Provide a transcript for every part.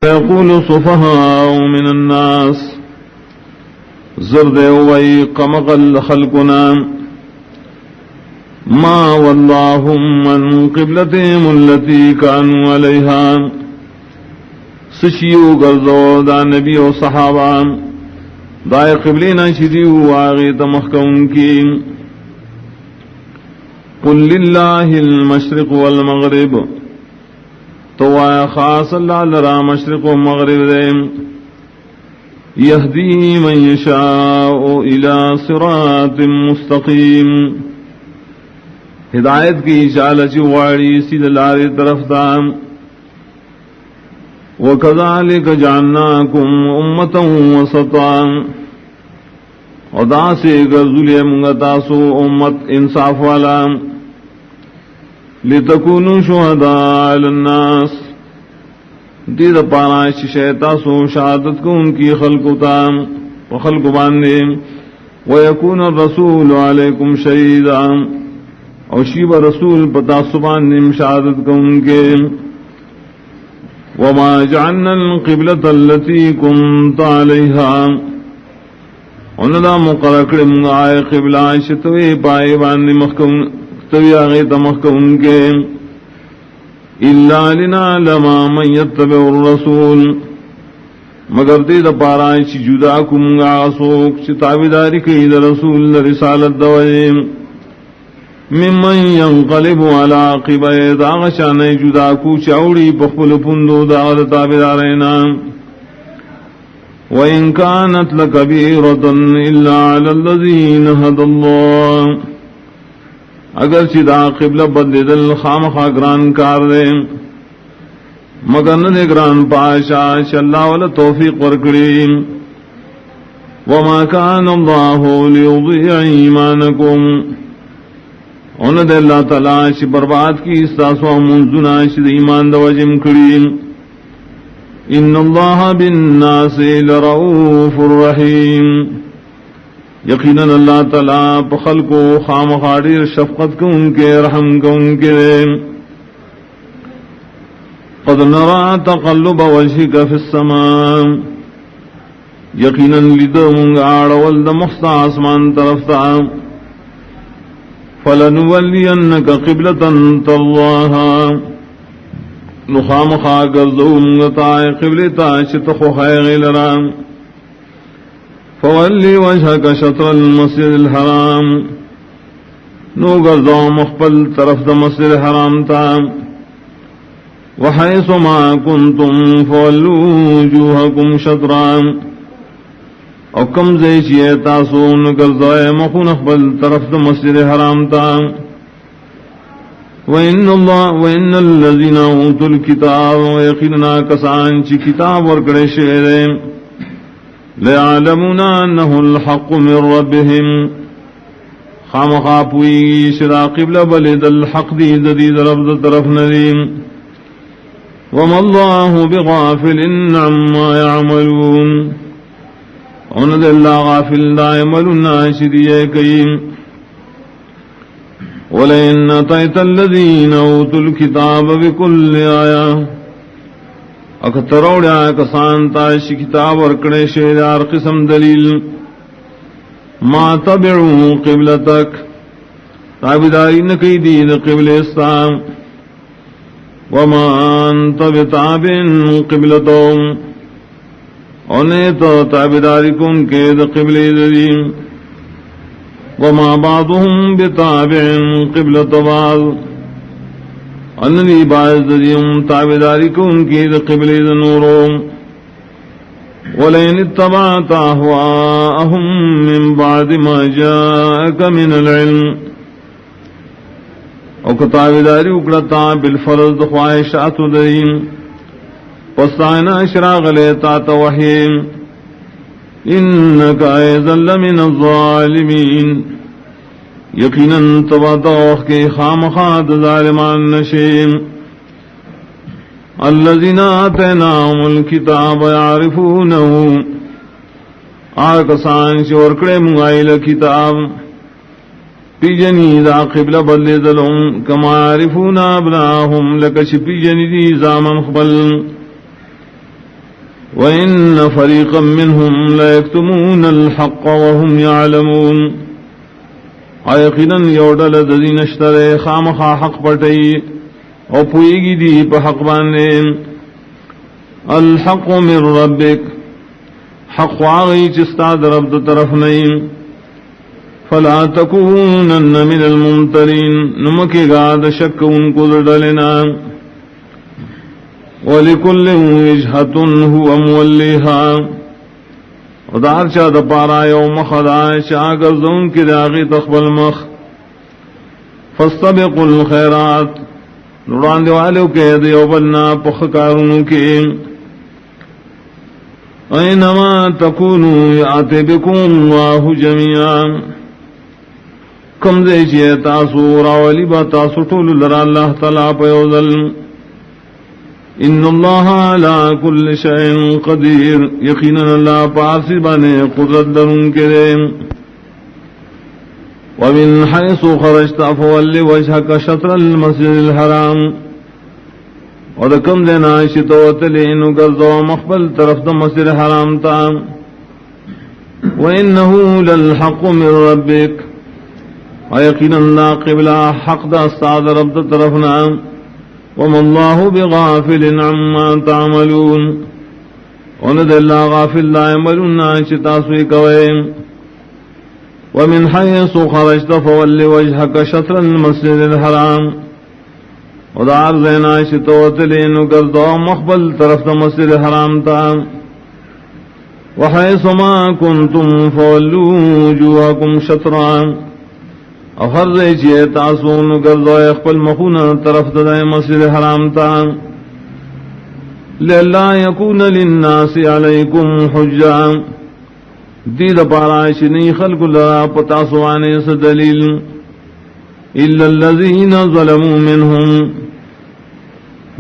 يقول السفهاء من الناس زرد وي قمقل خلقنا ما واللهم عن قبلتهم التي كانوا عليها سشیو گرزو دا نبی و صحابہ دائے قبلینا شدیو آغیت محکم کی قل للہ المشرق والمغرب تو آیا خاص اللہ لرا مشرق و مغرب دے یہدی من یشاء الى صراط مستقیم ہدایت کی اشالہ چواڑی سید لاری طرف دام وَكَذَلِكَ جَعَلْنَاكُمْ أُمَّةً وَسَطًا ادا سے گرزولی منگتاسو امت انصاف والا لِتَكُونُوا شُهَدَاءَ عَلَى النَّاسِ دید پاناش شیطاسو شہادت کو ان کی خلقتا وخلق باندے وَيَكُونَ الرَّسُولُ عَلَيْكُمْ شَهِيدًا اور شیب رسول پتاسو باندے شہادت کو ان کے وما جعلنا القبلة التي كنت عليها اندا مقرر من آئے قبلہ شتوی پائے باندې مخکم توی آغیت مخکم کے الا لنعلم من يتبع الرسول مگر دید پارائے چی جدا کم آسوک چی تابداری کئی دا رسول رسالت دوئیم ممن ينقلب على عقبيه داغشان جدا کو چاوڑی بخبل پندو داغ تابدارینا وإن كانت لكبيرة إلا على الذين هدى الله اگر چدا قبلہ بدل خام خاگران کار دے مگر نہ گران پاشا اللہ والا توفیق ورکڑی وما كان الله ليضيع إيمانكم ان دے اللہ تعالی چ برباد کی استاسو منزنا چ ایمان دو وجم کڑی ان اللہ بالناس لرؤوف الرحیم یقینا اللہ تعالی بخلق و خام خاڑی شفقت کو ان کے رحم کو ان کے قد نرى تقلب وجهك في السماء یقینا لدم آڑ ولد مختا آسمان طرف تا فلنولینک قبلة ترضاها نخام خاگر زومتا قبلتا شتخو خیغی لرام فولی وجهک شطر المسجد الحرام نو گرزو مخبل طرف دا مسجد الحرام تا وحیث ما کنتم فولو وجوهکم شطرام او کم زیشی تاسو نگرزائے مخون اخبل طرف دا مسجد حرام تا وَإِنَّ الَّذِينَ أُوتُوا الْكِتَابَ وَيَقِينُنَا کسان چی کتاب ورکڑے شیرے لَيَعْلَمُونَ أَنَّهُ الْحَقُّ مِنْ رَبِّهِمْ خام خاپوئی شرا قبل بلد الحق دید رب طرف ندیم وَمَا اللَّهُ بِغَافِلٍ عَمَّا يَعْمَلُونَ انہد اللہ غافل دائملنا شدیئے کئیم وَلَئِنَّ أَتَيْتَ الَّذِينَ أُوتُوا الْكِتَابَ بِكُلِّ آيَةٍ اکتروڑیا کسان تائش کتاب ورکڑے شیدار قسم دلیل ما تبعو قبلتک تابداری نکی دید قبل اسلام وما انت بتابع قبلتهم انہیں تو تابداری کن کے دا قبل دلیم وما بعضهم بتابع قبلت بعض انہی باعث دلیم تابداری کن کے دا قبل دنوروں ولئن اتبعت اهواءهم من بعد ما جاءك من العلم او کتابداری اکڑتا بالفرض خواہشات دلیم وَسْتَعِنَا اشراغ لیتا توحیم انکا ایزن لمن الظالمین یقیناً تباتوخ کے خامخات ظالمان نشیم الذین آتیناهم الکتاب یعرفونه آکسان شورکڑے منگائل کتاب پی جنید قبل بدل دلوں کما یعرفون ابناهم لکش پی جنیدی زامن خبل وَإِنَّ فَرِيقًا مِّنْهُمْ لَيَكْتُمُونَ الْحَقَّ وَهُمْ يَعْلَمُونَ یقیناً یوڈل ددین اشترے خامخا حق پٹئی او پوئیگی دی پا حق باندے الحق من ربک حق واغی چستا درب طرف نہیں فلا تکونن من الممترین نمکی گاد شک ان کو ڈلنا وَلِكُلٍّ وِجْهَةٌ هُوَ مُوَلِّيهَا ودار چا دپارا یوم خدا شاگر زون کی داغی تقبل مخ فاستبقوا الخیرات نوران دیوالو کے دیو بلنا پخ کارونو کے اینما تکونو یاتی بکم اللہ جميعا کم دے چیئے تاسو راولی با تاسو طول لرا اللہ تعالیٰ پیوزل ان اللہ علی کل شیء قدیر یقینا اللہ پاسی بانے قدرت درن کے دے ومن حیث خرجت فول وجهك شطر المسجد الحرام ودکم دینا شتوتلی انو گردو مقبل طرف دا مسجد حرام تا وانہو للحق من ربک ویقینا اللہ قبلہ حق دا استاد رب دا طرفنا وما الله بغافل عما تعملون وند الله غافل لا يعملون شتاسوي كويم ومن حيث خرجت فول وجهك شطر المسجد الحرام ودار زينا شتوتلين وقردو مقبل طرف المسجد الحرام تا وحيث ما كنتم فولوا وجوهكم شطرا او ہر رئی چیئے تاسون گردو اخپل مخون طرف دائے مسجد حرام تا لِلَّا يَكُونَ لِلنَّاسِ عَلَيْكُمْ حُجَّةً دید پارائش نہیں خلق لرا پتاسوانے سے دلیل إِلَّا الَّذِينَ ظَلَمُوا مِنْهُمْ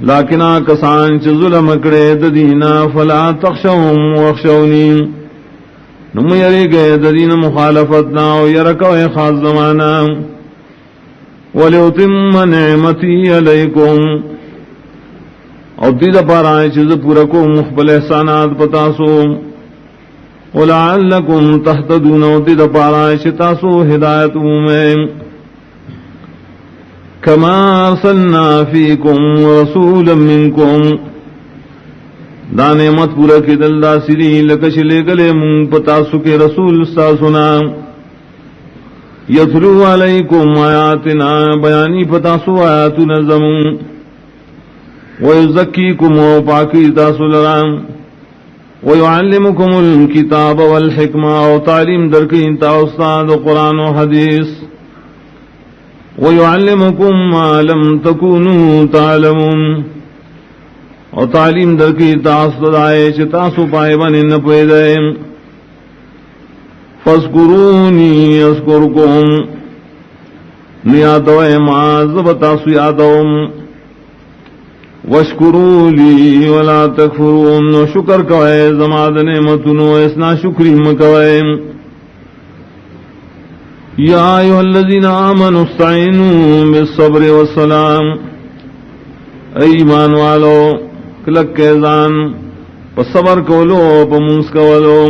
لیکن آکسان چھ ظلم کرے ددینا فلا تخشوهم واخشونی نم یری گئے ددین مخالفتنا و یرکوئے خاص زمانا وَلِيُتِمَّ نِعْمَتِي عَلَيْكُمْ اور دید پارائے چیز پورکو مخبل احسانات پتاسو وَلَعَلَّكُمْ تَحْتَدُونَ اور دید پارائے چتاسو ہدایت میں كَمَا أَرْسَلْنَا فِيكُمْ رَسُولًا مِّنْكُمْ دا نعمت پورا کی دل دا سری لکش لے گلے من پتاسو کے رسول ساسنا یتلو علیکم آیاتنا بیانی پتاسو آیات نظم ویزکیکم و پاکی تاسو لرام ویعلمکم الکتاب والحکمہ و تعلیم درکین تا استاد قرآن و حدیث ویعلمکم ما لم تکونوا تعلمون اور تعلیم در کی تاسو دائے چتاسو پائے بنے نہ پیدائے فاذکرونی اذکرکم نیادوئے معاذب تاسو یادوم واشکرو لی ولا تکفرون و شکر کوئے زماد نعمتنو اسنا شکری مکوئے یا ایوہ الذین آمنوا استعینوا بالصبر والسلام ایمان والو کلک کے زان پا صبر کولو پا منس کولو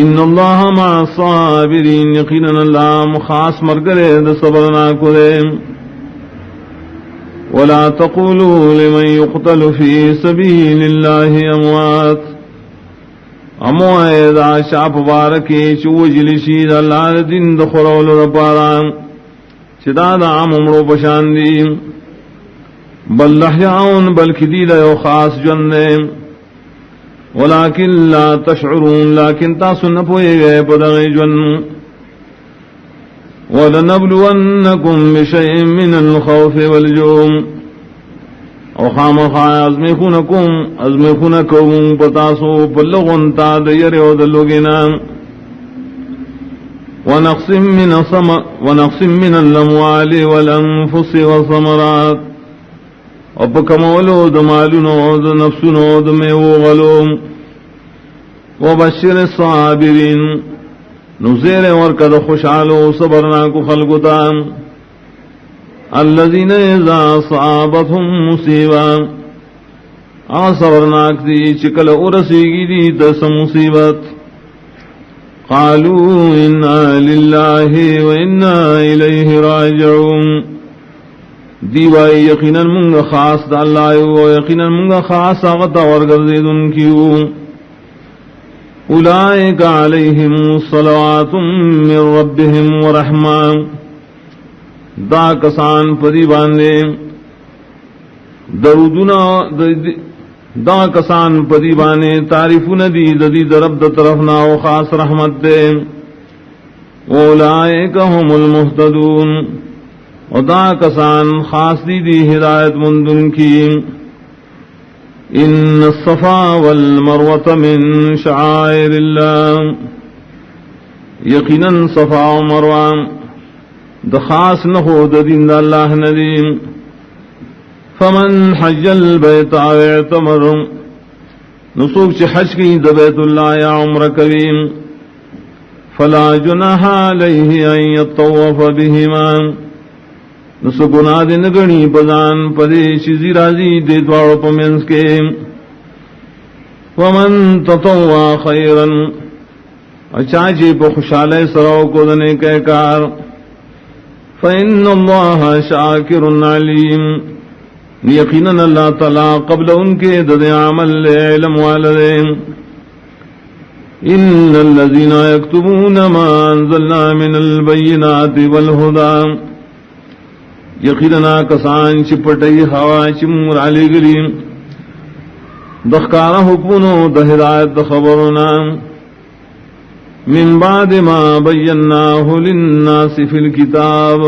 ان اللہ مع صابرین یقینا اللہ مخاص مرگرے دا صبرنا کدے ولا تقولوا لمن يقتل في سبيل الله اموات اموائے دا شاپ بارکی چوجلشی دا اللہ دن دخرول رپارا چدا دا عمرو پشاندیم بل لحیاؤن بلکہ دیل یو خاص جننے ولیکن لا تشعرون لیکن تاسو نپوئے گئے پدغی جن وَلَنَبْلُوَنَّكُمْ بِشَيْءٍ مِّنَ الْخَوْفِ وَالْجُوعِ او خامخا ازمخونکم پتاسو پلغن تا دیر او دلوگینا ونقص من الاموال والانفس والثمرات او پکمولو دمالونو دنفسونو دمیو غلوم وبشر الصابرین نزیر ورکد خوشحالو صبرنا کو خلقتا الذين اذا اصابتهم مصیبہ صبرناک دی چکل ارسیگی دی دس مصیبت قالوا انا للہ و انا الیہ راجعون دیوائی یقینا منگا خاص دا اللہ و یقینا منگا خاص آغتا ورگردن کیو اولئک علیہم صلوات من ربهم ورحمہ دا کسان پدی باندے درودنا دا کسان پدی بانے تعریفون دی ددی درب دا طرفنا و خاص رحمت دے اولئک هم المہتدون و دا کسان خاص دی ہدایت مندن کی ان الصفا والمروۃ من شعائر اللہ یقینا صفا و مروہ دا خاص نہو دا دین دا اللہ ندیم فمن حج البیت اعتمر نسوک چی حج کی دا بیت اللہ یا عمر کریم فلا جناح علیہ ان یطوف بہما نسو گناہ دے نگنی پزان پدے چیزی رازی دے دوارو پمینس کے ومن تطوع خیرا اچاچی پا خوشالے سراؤ کو دنے کے کار فإن اللہ شاکر علیم یقیناً اللہ تعالی قبل ان کے دد عمل علم والدے ان الذین یکتبون ما انزلنا من البینات والہدى یقیناً کسان چپٹئی ہوا چمور علی گلیم دخکارا حکمنو دہدایت خبرنا من بعد ما بیناہ للناس فی الکتاب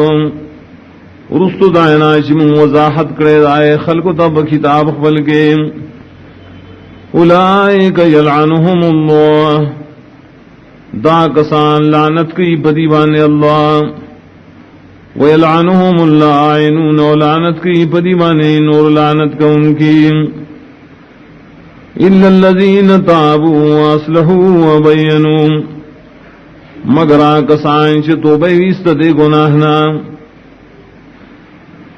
رستو دائنا چمون وضاحت کرے دائے خلق تب کتاب خبل کے اولئک یلعنہم اللہ دا کسان لعنت کی بدیبان اللہ ویلعنہم اللعینون ولعنت کی بدیبان نور لعنت کا ان کی الا الذین تابوا واصلحوا وبینوا مگر کسان چ توبہ ویست دے گناہنا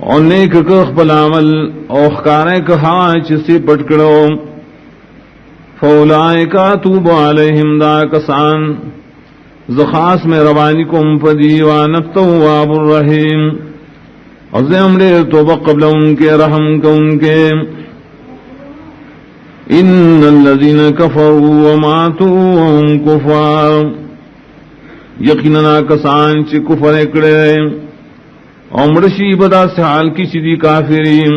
اور نیک کخ بل عمل اوخکارے کہا چسی پٹکڑو فاولائک اتوب علیہم دا کسان زخاص میں روانی کم پدی وانا التواب الرحیم عظیم لے توبہ قبل ان کے رحم کا ان کے ان الذین کفروا وماتوا وهم کفار یقیننا کسان چی کفر اکڑے عمرشی بدا سے حال کی چیدی کافرین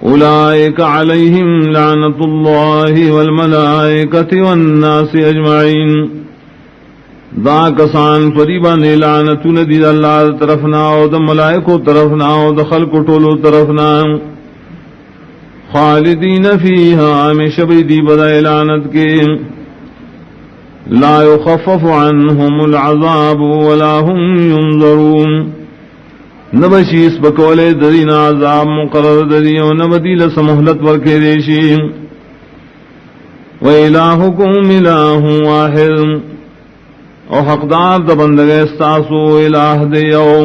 اولئک علیہم لعنت اللہ والملائکۃ والناس اجمعین دا کسان فریبان لعنت ندی اللہ طرفنا و دا ملائکو طرفنا و دا خلق طولو طرفنا خالدین فیہا ہمیشہ بیدی بدا لعنت کے لا يخفف عنهم العذاب ولا هم ينظرون نبشیس بکولے درین عذاب مقرر دری و نبدیل سمحلت ورکے ریشی وَإِلَٰهُكُمْ إِلَٰهٌ وَاحِدٌ او حقدار دا بندگے استاسو الہ دیو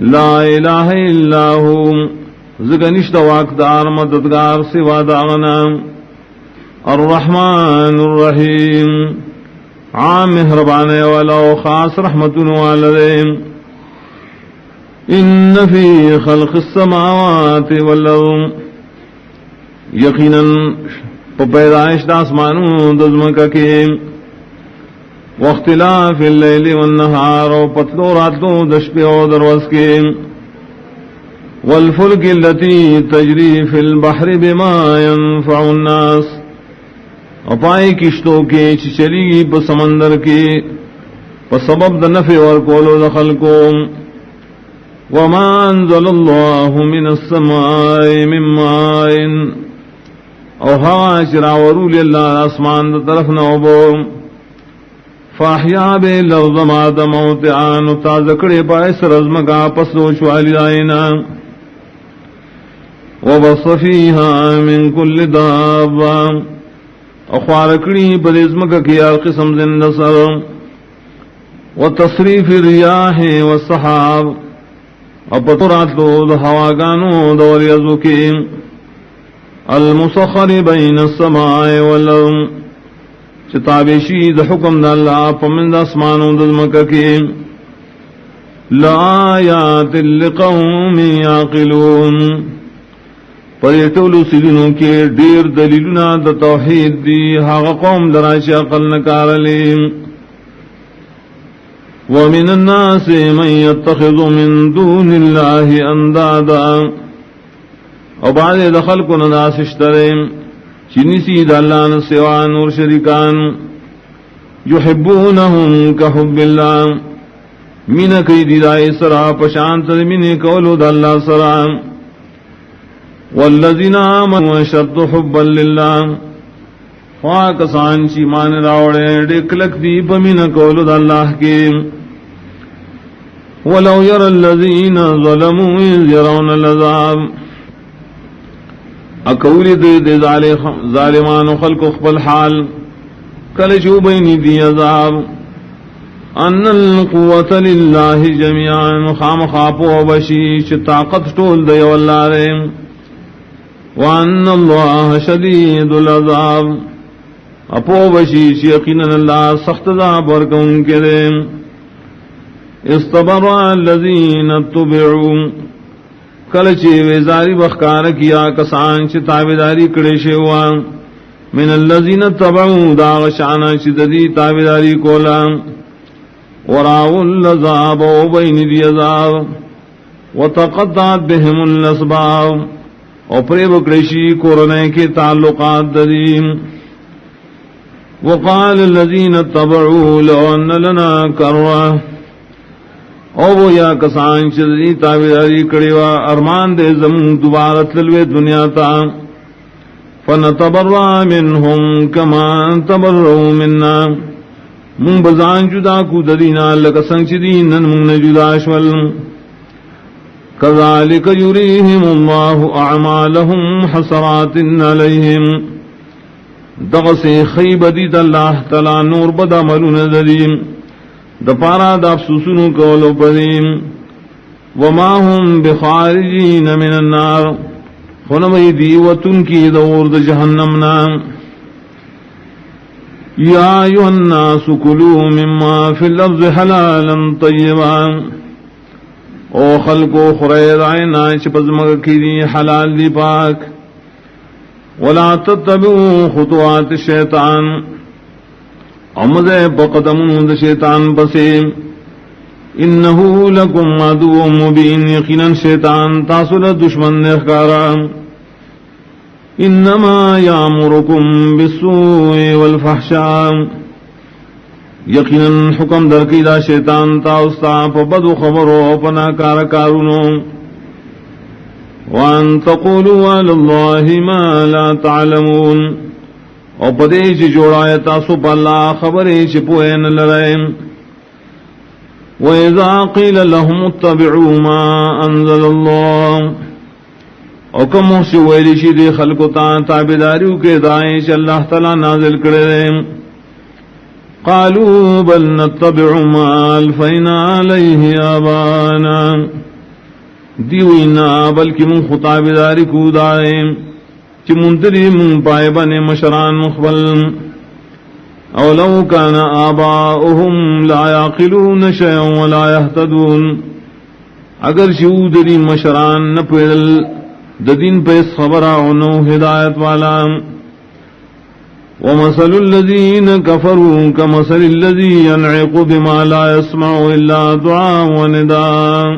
لا الہ الا ہو زگنشت واقدار مددگار سوا داغنا الرحمن الرحیم عام مہربانے والا و خاص رحمت والدین ان فی خلق السماوات والارض یقیناً پیدائش داسمانوں دزمکا کے واختلاف اللیل والنہار و پتلو راتوں دشپے و دروز کے والفلک اللتی تجری فی البحر بما ينفع الناس اپائی کشتوں کے چلی پا سمندر کے پا سبب دا نفع ورکولو دخل کو وما انزل اللہ من السماء من ماء او ہوا چراورو للہ آسمان دا طرف نوبو فاحیا بے لفظ ماد موتعان تازکڑے پائس رزمکا پسوچ والی آئینا وبص فیہا من کل دابا اخوارکڑی بدزمکا کیا قسم زند سر وتصریف الریاح والسحاب اپترات لو دہواگانو دوریزو کی المسخر بین السماء والارض چتابشی د حکم د اللہ پمند اسمان و دزمکہ کی لآیات لقوم یعقلون پر یتولو سیدنوں کے دیر دلیلنا د توحید دی حق قوم لراش عقل نکارلی ومن الناس من يتخذ من دون اللہ اندادا اور بعد دخل کو نداس اشترے چنی سید اللہ نسوان اور شرکان یحبونہم کحب اللہ من کئی دیدائی سرا پشانت من کولو دا اللہ سرا والذین آمنوا اشد حبا للہ خواکسان چی مان راوڑے ڈکلک دیپ من کولو دا اللہ کے ولو یر الذین ظلموا اذ یرون العذاب اکولی دے ظالمان و خلق اخبر حال کل جو بینی دی عذاب ان القوة للہ جميعا خام خاپو و بشیش طاقت ٹول دے واللہ رے وان اللہ شدید العذاب اپو بشیش یقینا اللہ سخت عذاب ورکون کے دے استبرأ الذین اتبعوا کلچے ویزاری بخکار کیا کسان چی تابداری کڑے شیوا من اللذین تبعو داغ شانا چی ددی تابداری کولا وراو اللذاب و بین دی عذاب وتقطعت بهم الاسباب و پریب کڑشی کورنے کے تعلقات ددیم وقال اللذین تبعو لو ان لنا کروا او وہ یا کسان چیزی تابداری کڑیوا ارمان دے زمون دوبارت للوے دنیا تا فنتبرع منہم کما تبرعوا مننا من بزان جدا کو ددینا لکسنگ چیدین من جدا شول کذالک یریہم اللہ اعمالہم حسرات علیہم دغسی خیب دید اللہ تعالی نور بدا ملون ددیم دپارا دا افسوسنو کولو پدیم وما هم بخارجین من النار خنمی دیوتن کی دور دا جہنمنا یا ایوہ الناس کلو مما فی اللفظ حلالا طیبا او خلقو خرید آئینا چپزمگ کی دی حلال دی پاک ولا تتبعوا خطوات الشیطان امدے بقدمون دا شیطان پسے انہو لکم عدو مبین یقینا شیطان تاسل دشمن اخکارا انما یامرکم بالسوء والفحشاء یقینا حکم درکی دا شیطان تاستا پا بدو خبرو پنا کارکارونو وان تقولوا علی اللہ ما لا تعلمون او پدے چی جوڑائے تاسو پا اللہ خبرے چی پوئن لرائم وَإِذَا قِيلَ لَهُمُ اتَّبِعُوا مَا أَنزَلَ اللَّهُ او کم محسی ویلیشی دے خلقتا تابداریو کے دائیں چی اللہ تعالی نازل کرے قالوا بل نتبع ما الفینا علیہ آبانا دیوینا بلکہ من خطابداری کو دائیں چی منتری من پائے بنے مشران مخبل او لو کان آباؤہم لا یعقلون شیئا ولا یہتدون اگر شیودری مشران نپیدل ددین پیس خبرانو ہدایت والا ومثل الذین کفروا کمثل الذی ینعق بما لا يسمع الا دعاء ونداء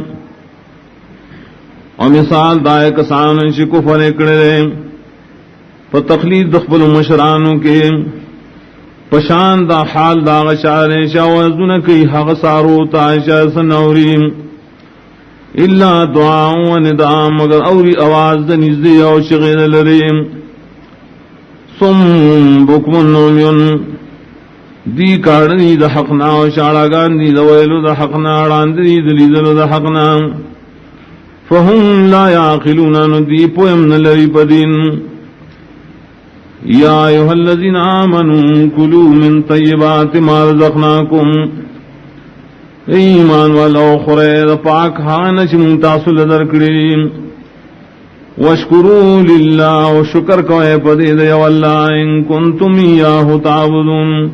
اور مثال دائے کسان چی کفر اکڑے پا تقلید دخبل مشرانوں کے پشان دا حال دا غشارے شاوزن کی حق سارو تاشا سنوریم الا دعاء و نداء مگر اوری آواز دا نزدی او شغیر لریم سم بکم نومیون دی کارنی دا حقنا و شاڑاگان دی دا ویلو دا حقنا راندی دلیدلو دا حقنا فهم لا یعقلون ندی پویم نلری پدین یا ایوہ الذین آمنوا کلوا من طیبات ما رزقناکم ایمان والا خورے دا پاک ہانا چی منتاثل در کریم واشکروا للہ و شکر کوئے پدید یو اللہ ان کنتم ایاہ تعبدون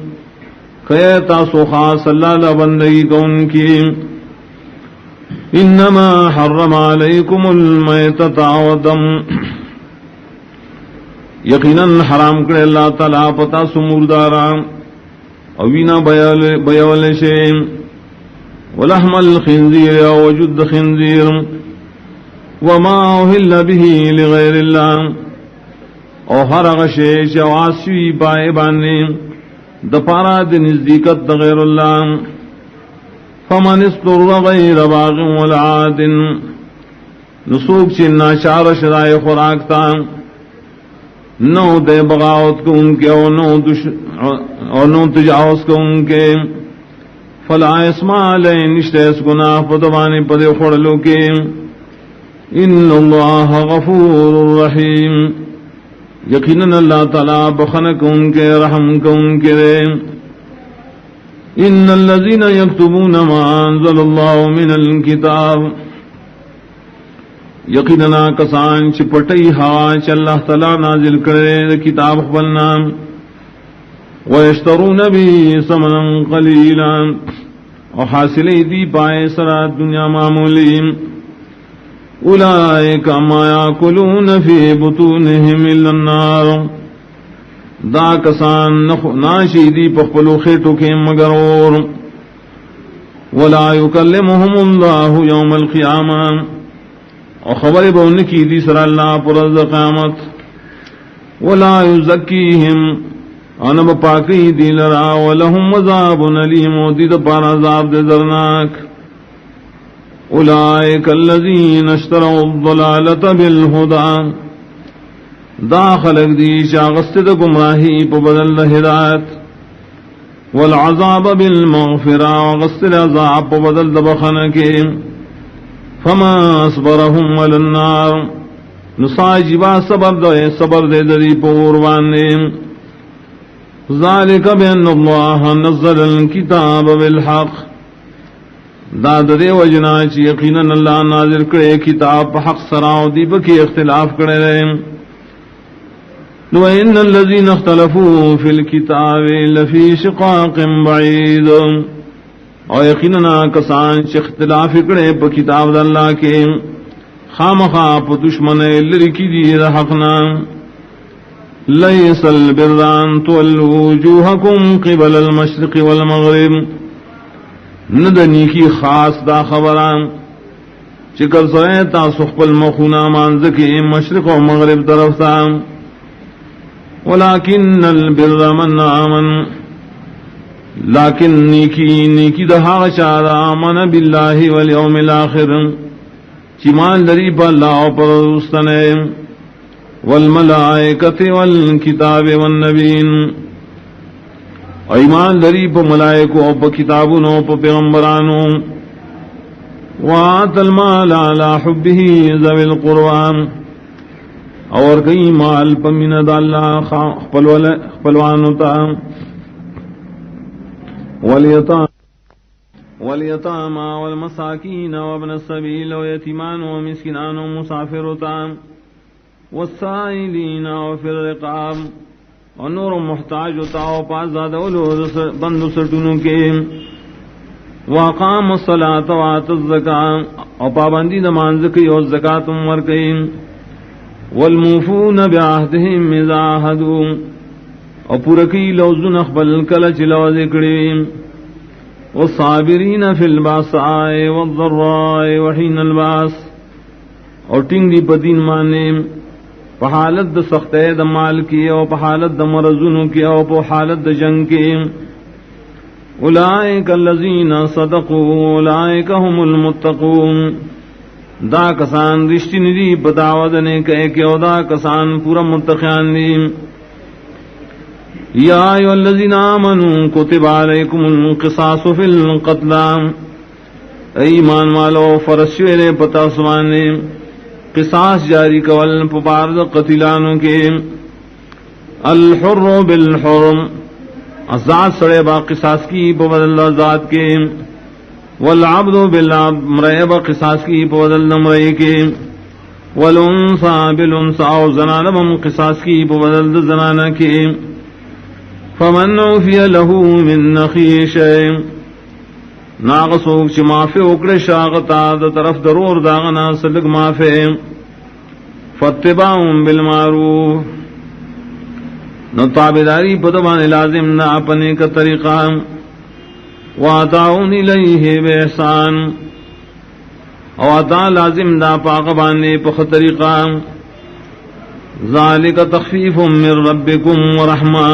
کہ تاسو خاص اللہ لبندگی کون کی انما حرم علیکم المیتۃ والدم یقیناً حرام کرے اللہ تعالیٰ پتا سمردارا اوینا بیول شیم ولحم الخنزیر وجد خنزیر وما اہل به لغیر اللہ او ہر غشیش واسوی پائے بانے دپارا دی نزدیکت غیر اللہ فمن استر غیر باغ ولا عاد نسوک چننا شار شرائے خوراکتا نو دے بغاوت کو ان کے اور نو تجاوز کو ان کے فلا اسما علیہ نشتیس گناہ پدوانے پدے خوڑلو کے ان اللہ غفور الرحیم یقیناً اللہ تعالیٰ بخنک ان کے رحم کو ان کے رے ان الذین یکتبون ما انزل اللہ من الکتاب یقیناً کسان چپٹئی ہوا چ اللہ تعالیٰ نازل کرے کتاب خبلنا ویشترون بھی ثمنا قلیلا اور حاصل دی پائے سرا دنیا معمولی اولئک ما یاکلون فی بطونہم الا النار دا کسان ناشی دی پخپلو خیٹو کے مگر اور ولا یکلمہم اللہ یوم القیامہ اور خبر بون کی دی سر اللہ پرز قیامت ولا یزکیہم انب پاکی دی لرا ولہم عذاب علیم و دید پار عذاب دے درناک اولئک الذین اشتروا الضلالۃ بالہدی دا خلق دی شاغست گمراہی پا بدل ہدایت والعذاب بالمغفرہ وغسل عذاب پا بدل بخن کے فما اصبرهم علی النار نصاجبا صبر دے دری پوروانے ذالک بان اللہ نزل الکتاب بالحق داد دے وجنا چی یقیناً اللہ نازل کرے کتاب حق سراؤ دی بکی اختلاف کرے رہے وَإِنَّ الَّذِينَ اخْتَلَفُوا فِي الْكِتَابِ لَفِي شِقَاقٍ بَعِيدٍ اور یقیناً کسان چی اختلاف کرے پا کتاب دا اللہ کے خامخا پا دشمن لرکی دی دا حقنا لَيْسَ الْبِرَّ أَن تُوَلُّوا وُجُوهَكُمْ قِبَلَ الْمَشْرِقِ وَالْمَغْرِبِ ندنی کی خاص دا خبران چکر سوئے تا سخپل مخونا مانزکی مشرق و مغرب طرف تا ولیکن البر من آمن لیکن نیکی دہا چارا آمن باللہ والیوم الاخر چیمان لری پا اللہ پر رستنے والملائکت والکتاب والنبین ایمان لری پا ملائکو پا کتابونو پا پیغمبرانو وآت المال علی حبه ذوی القرآن اور کئی مال پا مند اللہ خپلوانو تا والیتاما والمساکین وابن السبیل ویتیمان ومسکنان ومسافرتا والسائلین وفی الرقاب اور نور محتاج ہوتا ہو پاس زیادہ بند سٹنوں کے واقام الصلاۃ وآت الزکاۃ اور پابندی نماز کی اور زکات عمر کی والموفون بعہدہم اذا عاہدوا اور پورکی لوزن اخبل کلچ لو ذکری والصابرین فی الباساء والضراء وحین الباس اور ٹنگ دی بدین مانے پحالت دا سختے دا مال کی او پحالت دا مرزنوں کی او پحالت دا جنگ کی اولئک الذین صدقوا اولئک هم المتقون دا کسان رشتی ندی بدعوذنے کہے کہ او دا کسان پورا متقیان دی یا ایوہ الذین آمنوا کتب علیکم القصاص فی القتل ایمان والو فرشویرے پتا سوانے قصاص جاری کول پبارد قتلانوں کے الحر بالحرم ازاد سڑے با قصاص کی پبدل ازاد کے والعبد بالعبد مرے با قصاص کی پبدل مرے کے والانثى بالانثى او زنانہ بم قصاص کی بدل زنانہ کی فمن عفی له من اخیہ شیء ناغسوک چی معافی اکڑے شاغتا دا طرف درور داغنا سلگ معافی فاتباعون بالمعروف نو تابداری پدبان لازم نا اپنے کا طریقہ واتعون الیہ بإحسان او عطا لازم دا پاقبانے پخ طریقہ ذالک تخفیف من ربکم ورحمہ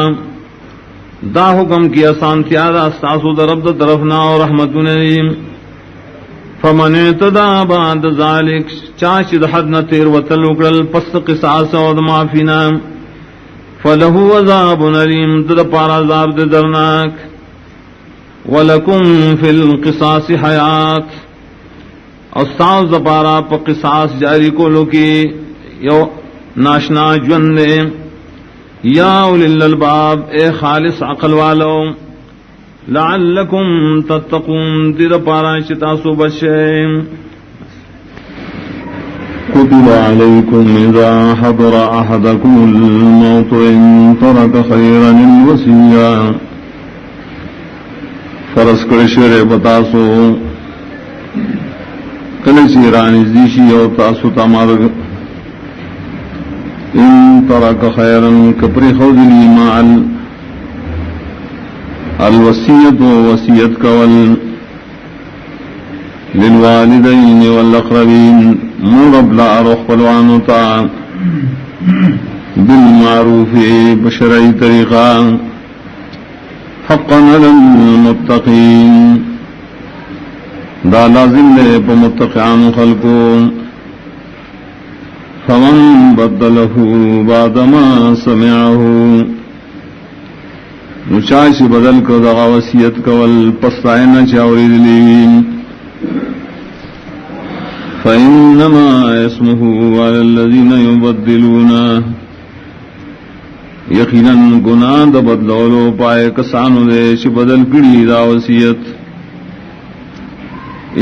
دا حکم کی آسان تیارا استاسو در رب طرفنا اور رحمت نیم فمن اعتدا بعد ذالک چاچد حد نتیر وطل اکڑل پس قصاص اور معافینا فلہو عذاب علیم تد پارا عذاب درناک ولکم فی القصاص حیات استاز پارا پا قصاص جاری کو لکی یو ناشنا جوندے یا اولی الالباب اے خالص عقل والو لعلکم تتقون تیر پارا شتاسو بشیم كتب عليكم إذا حضر أحدكم الموت إن ترك خيرا الوصية فرض کرشر بتاسو کلچی رانی زیشی او تاسو تمارگ ان ترک خیرا کپری خودلی مع الوصیت و وصیت کول للوالدین والاقربین مورب لا روح پلوانتا بالمعروف بشرعی طریقہ حقا علی المتقین دا لازم لے پا متقیان خلقو فمن بدله بعدما سمعه نچاش بدل کو دغا وصیت کول پستائنا چاوری دلیوین فإنما اسمه على الذين يبدلون یقینا گناہ دا بدلولو پائے کسانو دے چھ بدل کری دا وصیت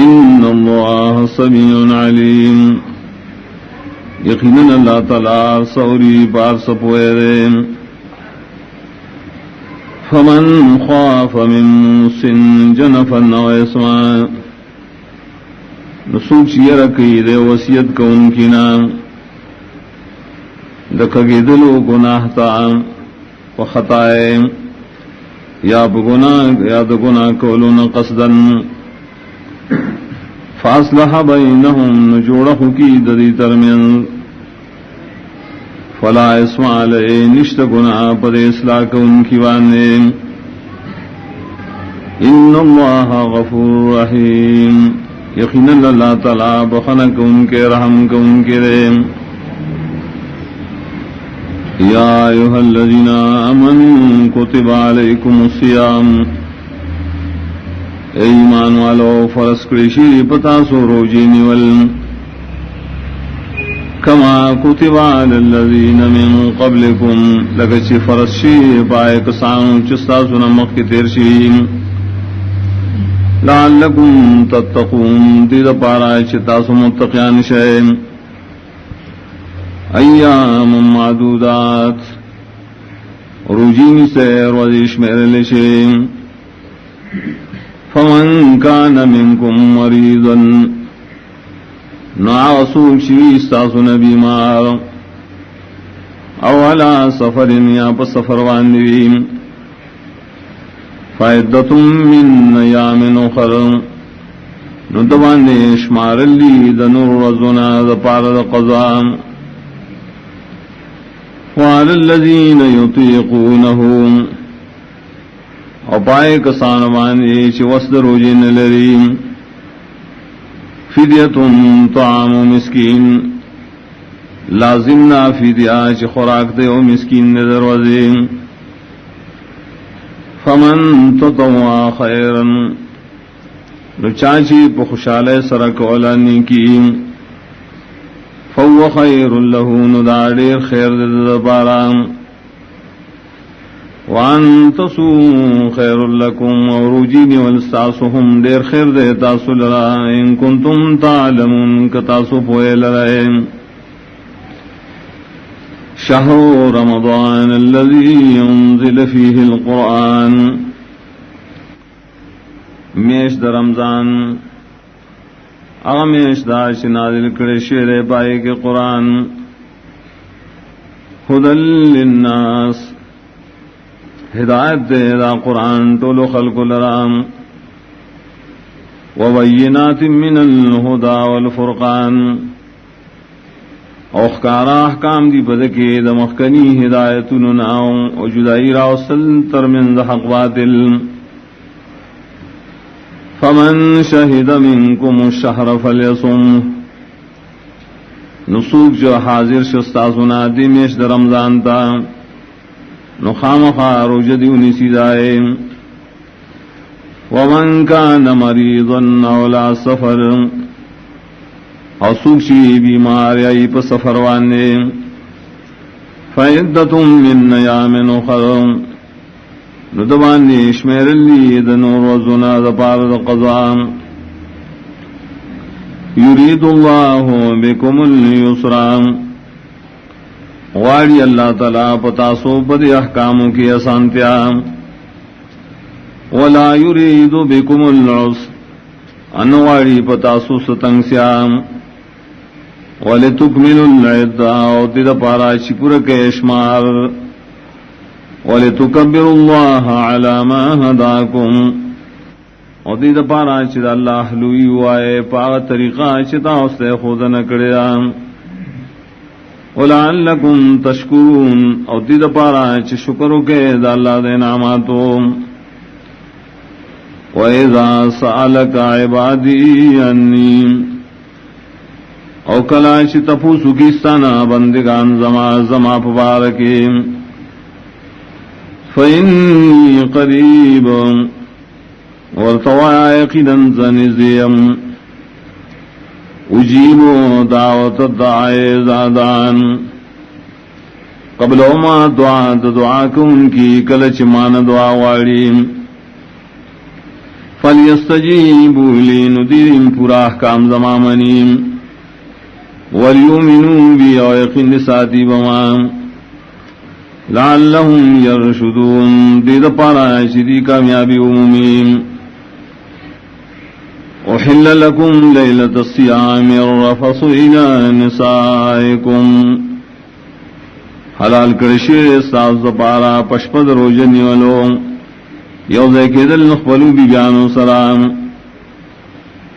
ان اللہ سمیع علیم یقیناً اللہ تعالی سوری بار سپوئے دے فمن خاف من موسن جنفا او اسما نسوچ یہ رکی دے وصیت کو ان کی نام دکھگی دلو گناہ تا و خطائے یا بگناہ یا دگناہ کولون قصدن فاصلح بینہم نجوڑہ کی دری ترمین فلا اسم علیہ نشت گناہ پر اصلاح کو ان کی وانے ان اللہ غفور رحیم یقیناً اللہ تعالیٰ بخنک ان کے رحم کو ان کے رحم یا ایہا الذین آمنوا کتب علیکم الصیام اے ایمان والو فرض کرشی پتا سو روجی نیول کما کتب علی الذین من قبلکم لگچی فرض شی پائے کسانو چستا سنمک کی تیر شی لعلکم تتقون دید پارا چتا سو متقیان شیم ایام معدودات روجی سیر وزیش میرے لشیم فمن كان منكم مريضا نعصوب شوی استاسن بیمار او على سفر یا پسفر واندویم فائدتم من ایام اخر ندوان شمار لی دنور رزنا دپار قضا وعلى الذين يطيقونه او پائے کسان باندې چې وسد روزي نه لري فدیه طعام مسکین لازم نا فدیه چې خوراک دی او مسکین نه دروازه فمن تطوع خیرا نو چاچی په خوشاله سره کولا نیکی فهو خیر له نو دا ډیر خیر دې لپاره وان تصوموا خیر لکم وروجین والساسهم دیر خیر دے تاسو لرا ان کنتم تعلمون کتاسو پوئے لرائے شهر رمضان الذي ينزل فيه القرآن میش دا رمضان اغمیش دا نازل کرے شیر پائے کے قرآن ہدی للناس ہدایت دے دا قرآن طول خلق لرام وبینات من الہدا والفرقان اوخکارا احکام دی بدکے دا مخکنی ہدایتنا و جدائی راوصل ترمن دا حق باطل فمن شہد منکم الشہر فلیصم نسوک جو حاضر شستا سنا دی میش دا رمضان تا نخام خارو جدیونی سیدائے ومن کان مریضا اولا سفر اوسوک شی بیمار ای پا سفر وانے فعدتم من ایام اخر ندبانی شمیر لی دنور وزنا دپار قضا یرید اللہ بکم اليسرام غاڑی اللہ تعالیٰ پتاسو پد احکاموں کی آسانتیا ولا یرید بکم العسر انواڑی پتاسو ستنگسیام وَلِتُكْمِلُوا الْعِدَّةَ وَتِدَ پارا شکر کے اشمار وَلِتُكَبِّرُوا اللَّهَ عَلَى مَا هَدَاكُمْ وَتِدَ پارا چِدَ اللہ لوئی وائے پاغ طریقہ چتا اسے خود نکڑیا وَلَعَلَّكُمْ تَشْكُرُونَ وَتِدَ پارا چ شکر کے دا اللہ دے نعماتو وَإِذَا سَأَلَكَ عِبَادِي عَنِّي او کلاش تپوسو کیستانا بندگان زما پبارکی فإنی قریب ورطوایا یقیدن زنزیم اجیبو دعوت الدعائی زادان قبلو ما دعا کن کی کلچ مان دعا واریم فلیستجیبو لی ندیم پورا احکام زمامنیم وَلْيُؤْمِنُوا بِي وَيَقِنْ سَاتِي بَمَا لَعَلَّهُمْ يَرْشُدُونَ دید پارا شدی کامیابی عمومی اُحِلَّ لَكُمْ لَيْلَةَ الصِّيَامِ الرَّفَثُ إِلَى نِسَائِكُمْ حلال کرشی ساز پارا پشپد روجنی ولو یوزے کے دل نخبلو بی بیانو سلام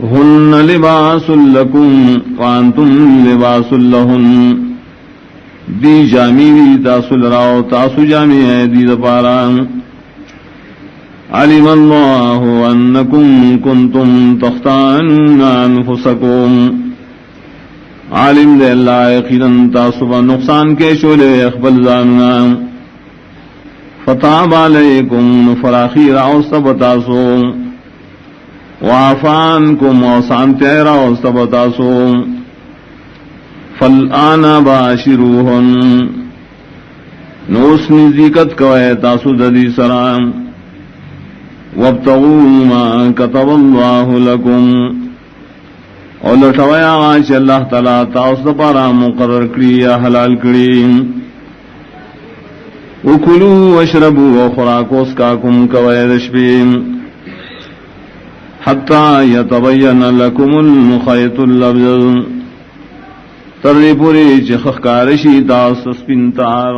ہن لباس لکم وانتم لباس لہن دی جامی دی تاسو لراو تاسو جامی ہے دی دپارا علم اللہ انکم کنتم تختانون انفسکم عالم دے اللہ یقیناً تاسو با نقصان کے شولے اخبل زاننا فتاب علیکم فراخی راو سب تاسو وعفانکم وسانتی راو سب تاسو فالآن باشروہن نوس نزیکت کوئے تاسو ددی سرام وابتغوا ما کتب اللہ لکم اور لٹویا آج اللہ تعالیٰ تاسو پارا مقرر کری یا حلال کری اکلوا واشربوا وخراکوس کاکم کوئے رشبیم حتی یتبین لکم الخیط الابیض تردی پوری چخخ کارشی تاس سپین تار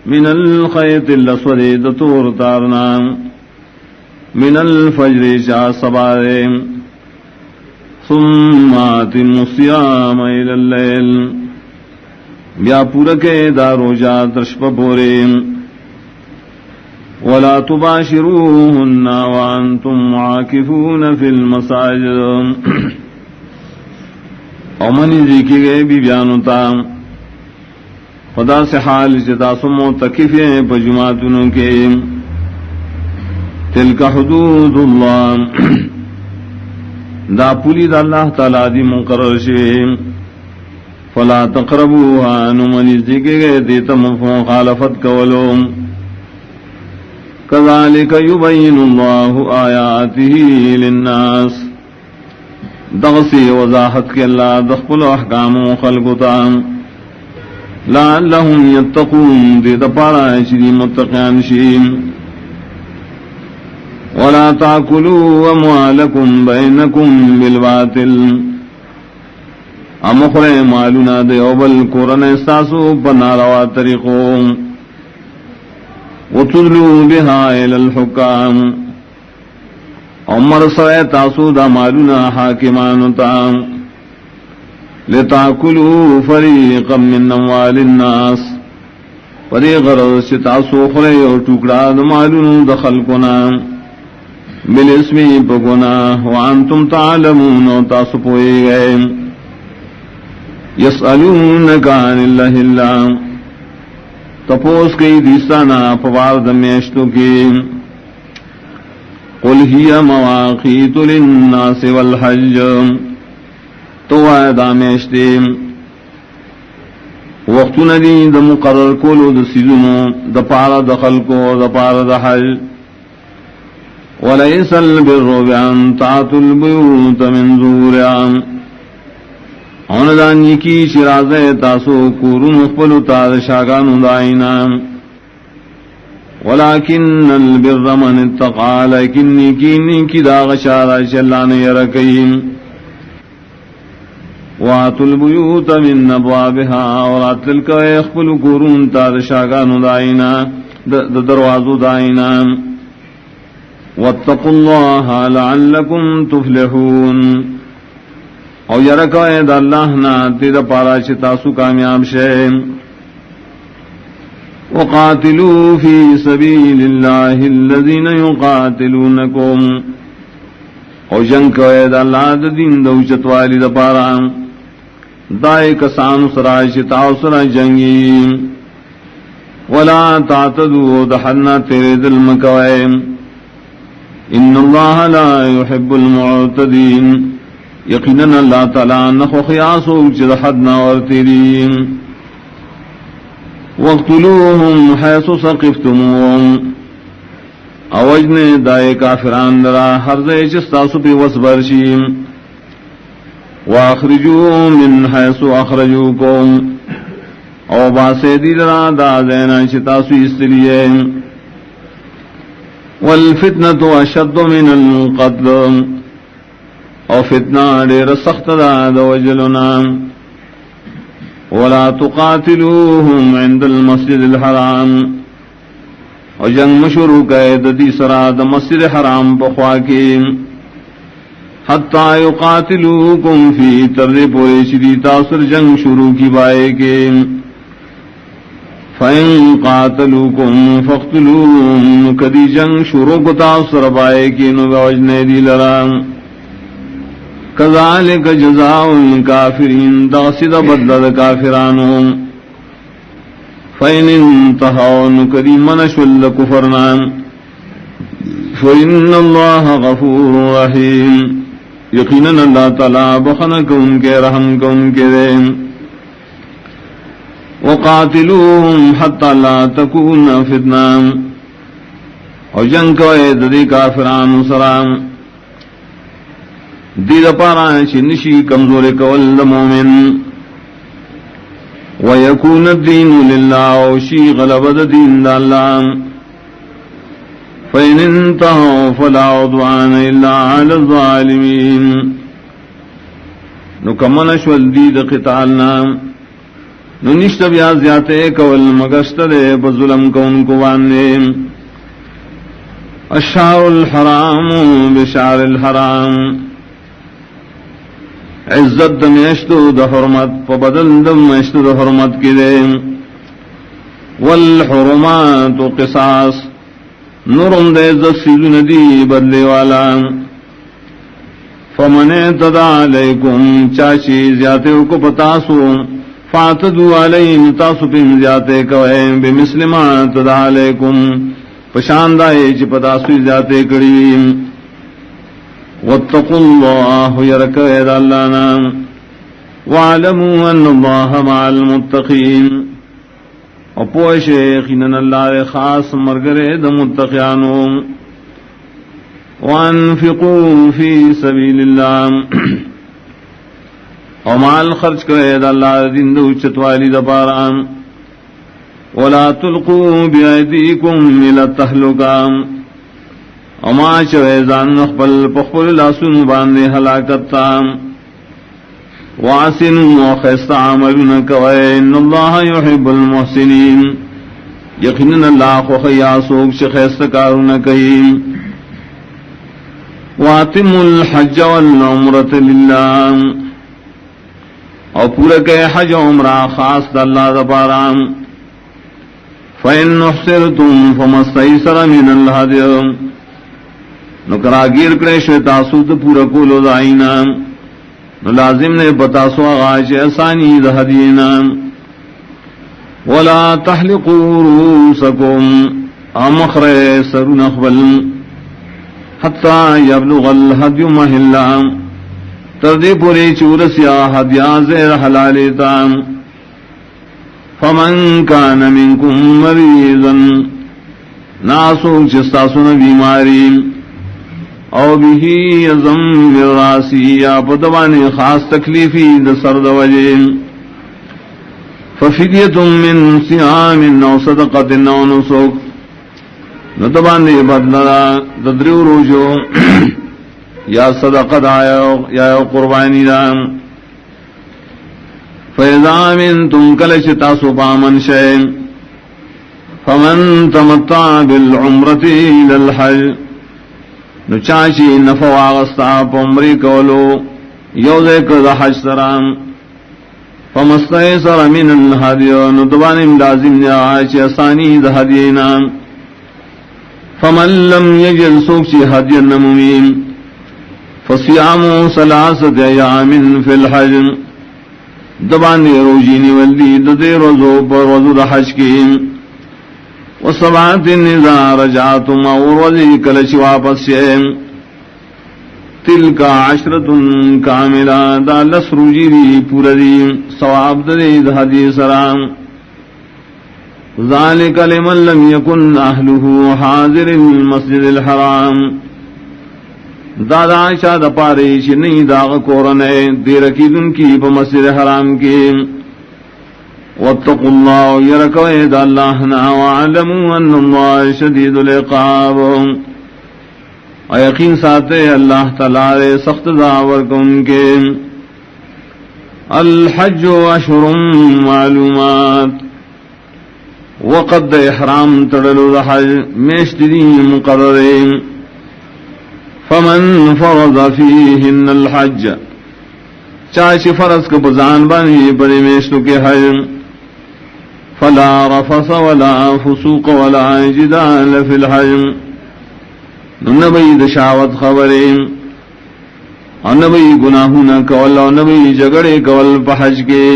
من الخیط الاسود دتور تارنا من الفجر چا سبارے ثم اتم الصیام الى اللیل بیا پورکے دارو جا درشپ پورے ولا تباشروهن وانتم عاکفون فی المساجد اومنی ذکی گئے بی بیانتا خدا سے حال جدا سمو تکیفیں پجماتنوں کے تلک حدود اللہ دا پولی دا اللہ تعالی دی مقرر شوی فلا تقربوها نمنی ذکی گئے دیتا مخالفت کولو كذلك يبين الله آياته للناس دغسی وضاحت کے اللہ دخل احکام خلقتا لعلهم يتقون دے دپارا چدی متقیان شیم ولا تاكلوا اموالكم بينكم بالباطل امخر مالنا دے اوبل قرن استاسو بناروا طریقوں وتدلوا بها الى الحكام عمر سوئے تاسو دا مالنا حاکمان تام لتاكلوا فريقا من اموال الناس پری غرض سے تاسو خرے اور ٹکڑا دا مالون دخل کنا بالاسمی پکنا وانتم تعلمون تاسو پوئے گئے یسألونک عن اللہ اللہ تپوس کی دیستانا پوارد میشتو کی قل ہی مواقیت للناس والحج تو آئدہ میشتے وقت ندی دا مقرر کولو دا سیزنو دا پارا دا خلقو دا پارا دا حج وَلَيْسَ الْبِرُّ بِأَن تَأْتُوا الْبُيُوتَ مِن ظُهُورِهَا اونادانی کی شرازے تاسو کورن خپلو تا شاگانو دائنا وَلَكِنَّ الْبِرَّ مَنِ اتَّقَى لیکن نیکی دا غشارہ چلان یرکیم وَآتُوا الْبُيُوتَ مِن أَبْوَابِهَا اور اتل کا خپلو کورن تا شاگانو دائنا دروازو دائنا واتقوا الله لعلكم تفلحون او یرکا دا اللہ نا تیدا پارا چتاسو کامیاب شے وقاتلوا فی سبیل اللہ الذین یقاتلونکم او جنگ دا اللہ دا دین دا اچتوالی دا پارا دائے کسان سرائی چتاو سرا جنگی ولا تعتدوا دحنا تیرے دل مکوائے ان اللہ لا يحب المعتدین یقیناً اللہ تعالیٰ نخو خیاسو چد حدنا ورتیرین وقتلوهم حیث ثقفتموهم اوجن دائے کافران درا حرزے چستاسو پی وصبرشیم واخرجوهم من حیث اخرجوکم او باسے دی درا دا دینا چتاسو استلیے والفتنة اشد من القتل او فتنہ دیر سخت دا وجلنا ولا تقاتلوهم عند المسجد الحرام او جنگ مشروع قید دی سراد مسجد حرام بخواکی حتی یقاتلوکم فی ترد پوری شدی تاثر جنگ شروع کی بائے کے فَإِن قَاتَلُوكُمْ فَاقْتُلُوهُمْ کدی جنگ شروع کو تاثر بائے کی نوجنے دی لرام كذلك جزاء الكافرين داسد بدل كافرانهم فإن انتهوا نكري منشل كفرنا فإن الله غفور رحيم يقينا الله تعالى بخنكم كرحم كم كذين وقاتلوهم حتى لا تكون فتنة وجنك ويدري كافران سلام دید پارا چنشی کمزور کول مومن ویکون الدین للہ وشی غلبت دین دا اللہ فین انتہوا فلا عدوان الا علی الظالمین نکمن شول دید قتالنا ننشت بیا زیادے کول مگشت دے بظلم کون کوانے الشہر الحرام بشہر الحرام عزت دمیشتو دا حرمت فبدل دمیشتو دا حرمت کی دے والحرمات قصاص نرم دے عزت سیدو ندی بدلے والا فمن اعتدى علیکم چاچی زیادے کو پتاسو فاعتدوا علیہم تاسو پن زیادے کوئے بمثل ما اعتدى علیکم پشاندائے چی پتاسو زیادے کریم واتقوا الله يركوا إذا اللنا واعلموا أن الله مع المتقين وپوئے شیخنا اللہ خاص مرگرے دا متقیانوں وانفقوا في سبيل الله ومال خرچ کرے دا اللہ دین دا اچتوالی دا پارا ولا تلقوا بأيديكم إلى التهلكة اما چویزان اخبل پخبل لاسن باندے ہلاکتا واسنوا وخیست عملن کوئے ان اللہ یحب المحسنین یقینا اللہ خوخیا سوک شخیست کارون کئی واتموا الحج والعمرة للہ اور پورا کہ حج عمرہ خاص اللہ دبارام فإن احسرتم فما استيسر من الهدي نو کراگیر کرے شوی تاسو تو پورا کولو دائینا نو لازم نے بتاسو آغاش اسانی دہدینا ولا تحلقوا رؤوسکم امخر سرون اخبل حتی یبلغ الہدی محلا تردی پوری چورسیا حدیان زیر حلالیتا فمن کان منکم مریضا ناسو چستاسون بیماری او بھی ازم راسی یا پدوانی خاص تکلیفی د سرد وجہ ففدیت من صیام او صدقۃ او نسک نتبانی بدلا ددریو روجو یا صدقت یا قربانی دام فاذا منتم کلش تاسو پامن شے فمن تمتع بالعمرة الى الحج نو چاچی نفو آغستا پمری کولو یوزے کد حج سرام فمستیسر من الحدیو نو دوانیم لازم دیا آچی اسانی دا حدینا فمن لم یجل سوکچی حدی النمومیم فصیامو سلاست ایام فی الحج دبانی روجینی والدی ددی روزو پر روزو دا حج کیم وسبعت اذا رجعتم اوروزی کلچ واپس شیم تلک عشرۃ کاملہ دا لس روجی دی پورا دی ثواب دی حدیث سلام ذالک لمن لم یکن اہلہ حاضر المسجد الحرام دادا شاد پاریش نہیں داغ کورنے دیرکی دن کی بمسجد حرام کی واتقوا الله يركوا دا اللہ نا وعلموا ان اللہ شدید العقاب یقین ساتے اللہ تعالی سخت داور کن کے الحج اشہر معلومات وقد احرام تڑلو دا حج میشت دی مقرر فمن فرض فیہن الحج چاچی فرض کو بزان بانی بڑی میشتوں کے حج فلا رفث ولا فسوق ولا جدال في الحج نبی دشاوت خبریں نبی گناہونا کول نبی جگڑے کول پحج کے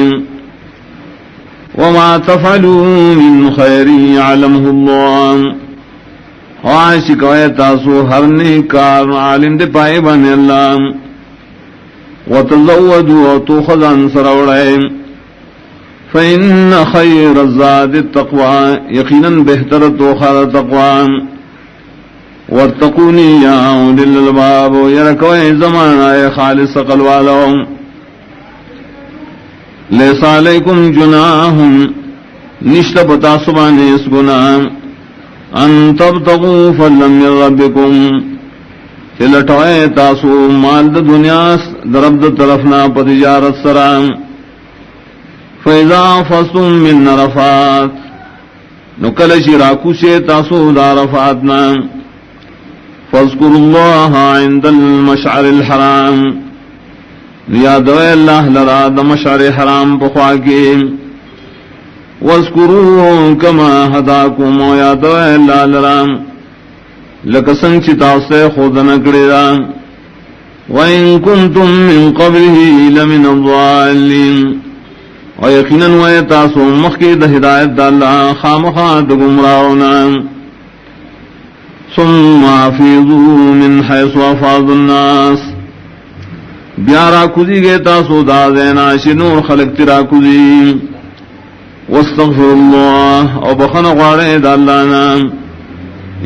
وما تفعلوا من خیر علمه اللہ وعاشق ویتاسو ہر نیکار عالم دے پائے بانے اللہ وتزودوا وتوخذ سروڑے فإن خير الزاد التقوى يقينا بهتر توخر تقوى واتقوني يا أولي الألباب يركوا زمان يا خالص قلوالهم ليس عليكم جناح نشت بتاسبان يسقنا أن تبتغوا فضلا من ربكم تلتوئے تاسو مال دنیا درب طرفنا پتجارت سرام فَإِذَا فَصْتُم مِّن عَرَفَاتٍ نُكَلَ شِرَاكُ شَيْتَاسُ عَرَفَاتْنَا فَاذْكُرُوا اللَّهَ عِندَ الْمَشْعَرِ الْحَرَامِ یادوئے اللہ لراد مشعر حرام بخواکی وَاذْكُرُوهُ كَمَا هَدَاكُمْ وَيَادوئے اللہ لرام لَكَسَنْ چِتَاسَ خُودَ نَكْرِدَا وَإِن كُنْتُم مِّن قَبْلِهِ لَمِنَ الضَّالِّينَ اور یقیناً وہ تاسو مخی دا ہدایت دا اللہ خامخا دا گمراہونا ثم افیضوا من حیث افاض الناس بیارا کذی گئے تاسو دا دینا شنور خلق ترا کذی واستغفر اللہ اور بخن غارے دا اللہ نام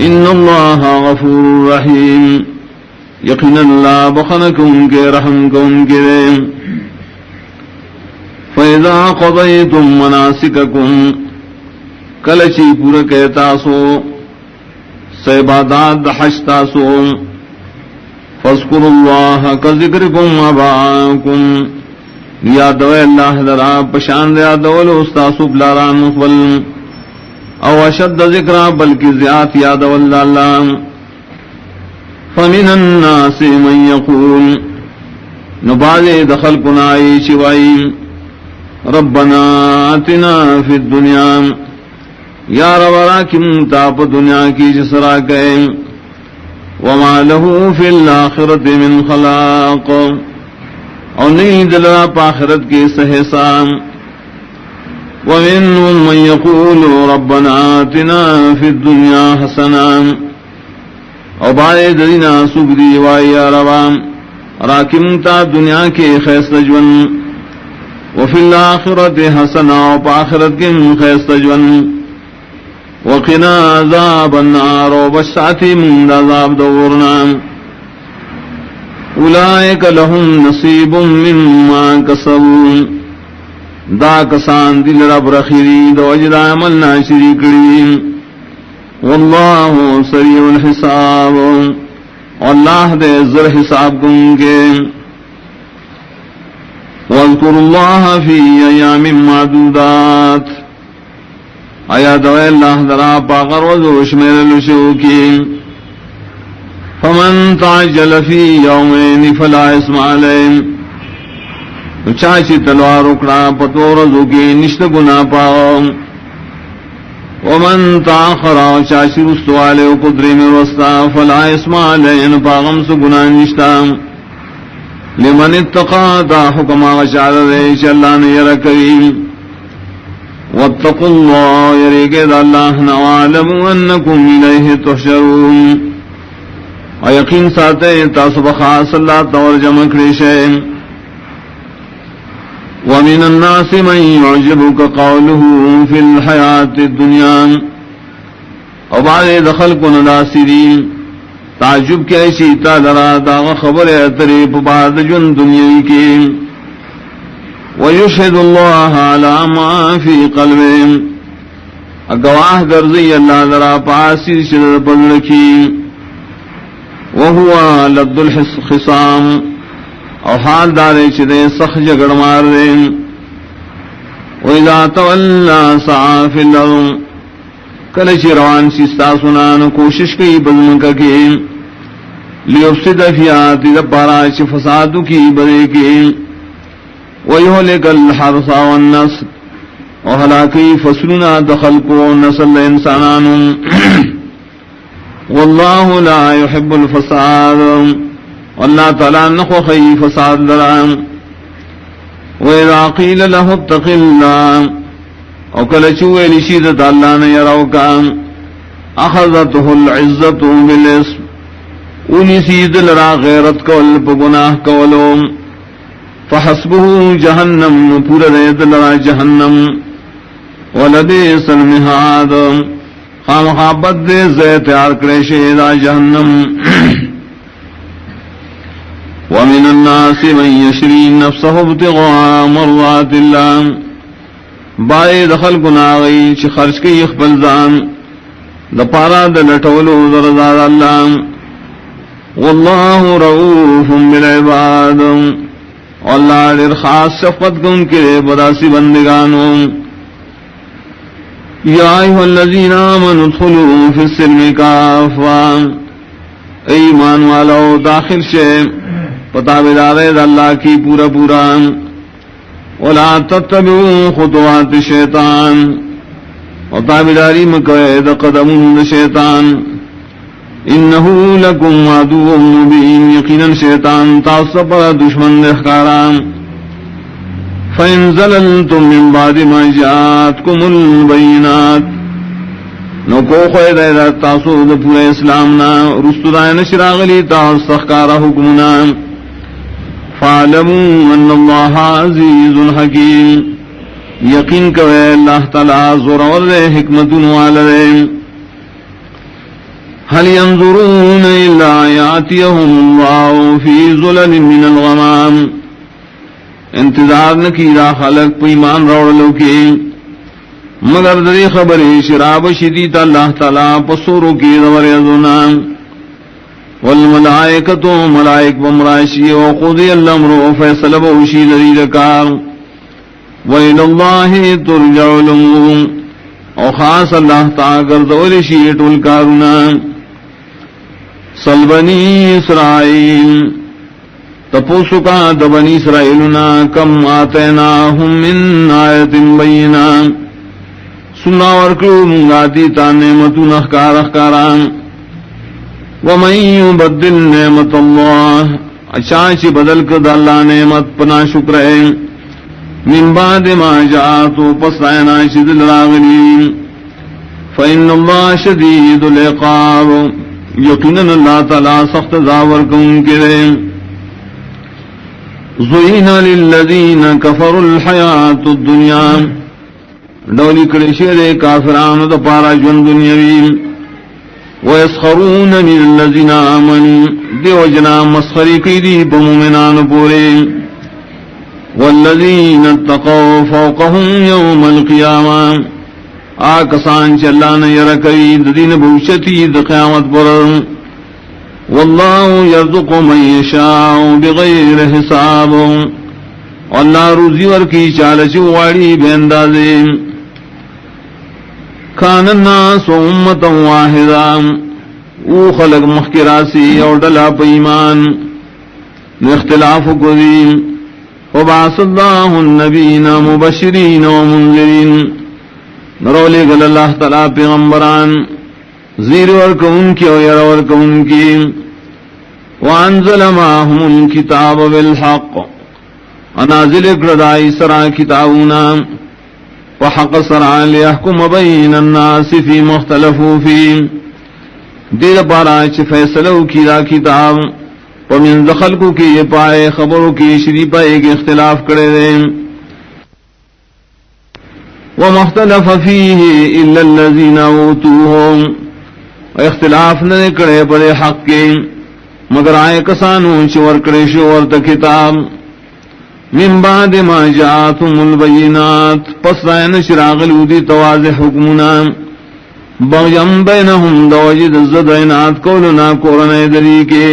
ان اللہ غفور رحیم یقیناً اللہ بخنکم کے رحم کم کے فَإِذَا قَضَيْتُم مَّنَاسِكَكُمْ کلچی پورا کہتا سو سیبادات حج تاسو فاذکروا اللہ کا ذکرکم آباءکم یادو اللہ درا پشاند یادولو استاسو بلاران مخبل او اشد ذکرہ بلکہ زیاد یادو اللہ فمن الناس من یقول نبال دخل کنائی شوائی ربنا آتنا فی الدنیا یا رب راکم تاپ دنیا کی جسرا کئے وما له فی الاخرت من خلاق اور نہیں دلرا پاخرت کی سہسام ومنهم من يقول ربنا آتنا فی الدنیا حسنا اور بائے دینا سبدی وائی ربام راکم تا دنیا کے خیست جون وفی الاخرت حسنا اور پاخرت کی خیست جون وقنا عذاب النار وبشاتی من عذاب دورنا اولئک لهم نصیب مما کسبوا دا کسان دل رب رخیری دو اجر عمل ناشری کری واللہ سریع الحساب اللہ دے زر حساب گنگے واذکر اللہ فی ایام معدودات آیا دوئے اللہ درا پاقر وزوش میرے لشوکی فمن تعجل فی یومین فلا اسم علیہم چاچی تلوار اکڑا پتور زوکی نشت گنا پاؤ ومن تاخر چاچی رستوالے قدری میں رستا فلا اسم علیہم پاغم سو گنا نشتا لمن اتقا دا حکم آغشار ریش اللہ نے یرکوی واتقوا اللہ یریگید اللہ نوالموا انکم الیہ تحشرون اور یقین ساتے تاسب خاص اللہ تور جمع کریشے ومن الناس من يعجبك قوله في الحیات الدنیا اور بعد دخل کو نداسرین تعجب کی ایسی تادرا داغ خبر اتریب بعد جن دنیا کی وَيُشْهِدُ اللَّهَ عَلَى مَا فِي قَلْبِهِمْ اگواہ گرزی اللہ ذرا پاسی شدد پدرکی وَهُوَ لَدُّ الْخِصَامِ اور حال دارے چدے سخ جگڑ مار دے وَإِذَا تَوَلَّا سَعَى فِي الْأَرْضِ کلچی روان سستا سنان کوشش کی بزمکہ کی لِيُفْسِدَ فِيهَا تِدَ پاراچ فسادو کی برے کی وَيُهْلِكَ الْحَرْثَ وَالنَّسْلَ اور ہلاکی فصلنا دخل کو نسل انسانان واللہ لا يحب الفساد اللہ تعالیٰ نخوخی فساد لرام وَإِذَا قِيلَ لَهُ اتَّقِ اللَّهِ اور کلچوئے لشیدت اللہ نے یروکا اخذته العزت بالاسم انہی سید لرا غیرت کول پگناہ کولوم فحسبه جہنم پورا دید لرا جہنم ولبئس المہاد خامخابت دے زیت آرکڑے شیدہ جہنم ومن الناس من یشری نفسه ابتغاء مرضات اللہ بائے دخل گناغی چھ خرچ کی اخبل زان دپارا دلٹولو درزاد اللہ واللہ رؤوف بالعباد اللہ دیر خاص شفقت کو ان کے بداسی بندگانوں یا ایھا الذین آمنوا ادخلوا فی السلم کافا ایمان والو داخل شے پتابدارے اللہ کی پورا پورا ولا تتبعوا خطوات الشیطان اور تابداری مکوید قدم شیطان انہو لکم عدو مبین یقینا شیطان تعصب دشمن احکاران فَإِن زَلَلْتُم مِّن بَعْدِ مَا جَاءَتْكُمُ الْبَيِّنَاتُ نو کو خید ایدت تاسو دا پورے اسلامنا رستدائے نشراغلی تاس تخکارا حکمنا فَعَلَمُوا أَنَّ اللَّهَ عَزِيزٌ حَكِيمٌ یقین کوئے اللہ تعالیٰ زورور دے حکمتن والدے هل ينظرون إلا يأتيهم الله في ظلل من الغمام انتظار نکیرا خلق پیمان روڑلو کی مگر دری خبری شراب شدید اللہ تعالی پسورو کی دور یزونا والملائکتو ملائک بمراشی وقضی الامر فیصل بوشی دری دکار وإلى الله ترجع الأمور او خاص اللہ تعالی گردول شیٹ الکارنا سل بنی اسرائیل تپوسو کا دبنی اسرائیلنا کم آتیناہم من آیت بینہ سنا ورکلو منگاتی تا نعمتو نخکار اخکاران ومن یبدل نعمت اللہ اچانچی بدل کد اللہ نعمت پنا شکرے من بعد ما جاءتو پس آئینا شدل راغلی فإن اللہ شدید العقاب یقیناً اللہ تعالی سخت زاور کن کرے زین للذین کفروا الحیات الدنیا ڈولی کڑشیر کافران دا پارا جون دنیاوی ویسخرون من الذین آمنوا دیو جنا مسخری کی دی بمومنان پورے والذین اتقوا فوقهم یوم القیامہ آکسان چلانا یرکی دین بوشتی دا قیامت پر واللہ یرزق من یشاء بغیر حساب اللہ روزی ورکی چالچ واری بیندازے کان الناس امتا واحدا او خلق مخکراسی اور ڈلا پا ایمان اختلاف کو دی وبعث اللہ النبین مبشرین ومنذرین نرولی گل اللہ تعالی پیغمبران زیر ورک ان کی اور یر ورک ان کی وانزل معهم الكتاب بالحق انازل اقردائی سرا کتابنا وحق سرا لیحکم بین الناس فی مختلفو فی دیر پاراچ فیصلو کی دا کتاب ومن دخل کو کی یہ پائے خبروں کی شری پائے کے اختلاف کرے دیں ومختلف فیہ الا الذین اوتوہم اختلاف نہ کرے بڑے حق کے مگر آئے کسانوں چور کرے شور تا کتاب من بعد ما جاءتهم البینات پس رائن شراغ لودی تواضح حکمنا بغیم بینہم دوجد الزدینات کولنا کورن دری کے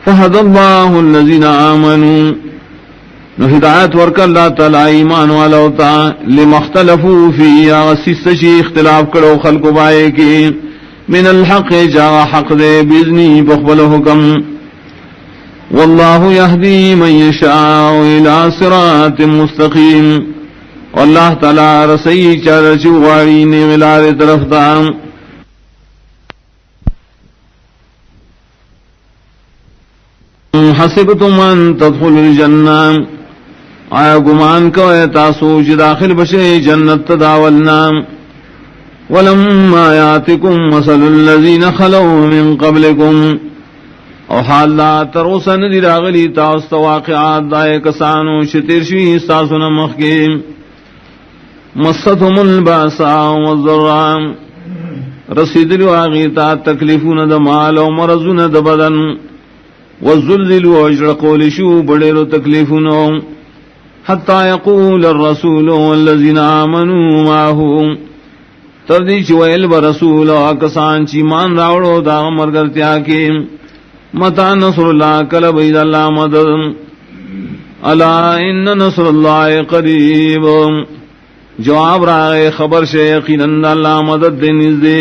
فہد اللہ الذین آمنوا نو ہدایت ورک اللہ تعالی ایمان والا ہوتا لمختلفو فی آغسیس شی اختلاف کرو خلق بائے کی من الحق جا حق دے بیزنی بخبل حکم واللہ یہدی من یشاء الى صراط مستقیم واللہ تعالی رسی چارچو غاری نیغلار طرف دام حسبتم ان تدخل الجنہ آیا گمان کو تاسو چ داخل بشے جنت تداولنا ولما یاتکم مثل الذین خلوا من قبلکم او حال لا تروسن دی راغلی تاست واقعات دائے کسانو شترشی ساسن مخکی مستهم الباساء والضراء رسید الواغیتا تکلیفون دا مال و مرضون دا بدن والذلوا اجرقوا لشو بڑیرو تکلیفونو حتی یقول الرسول والذین آمنوا معه تردی چویل برسول آکسان چی مان راوڑو دا مرگرتیا کی متا نصر اللہ کل بید اللہ مدد الا ان نصر اللہ قریب جواب رائے خبر سے یقیناً اللہ مدد دے نزدے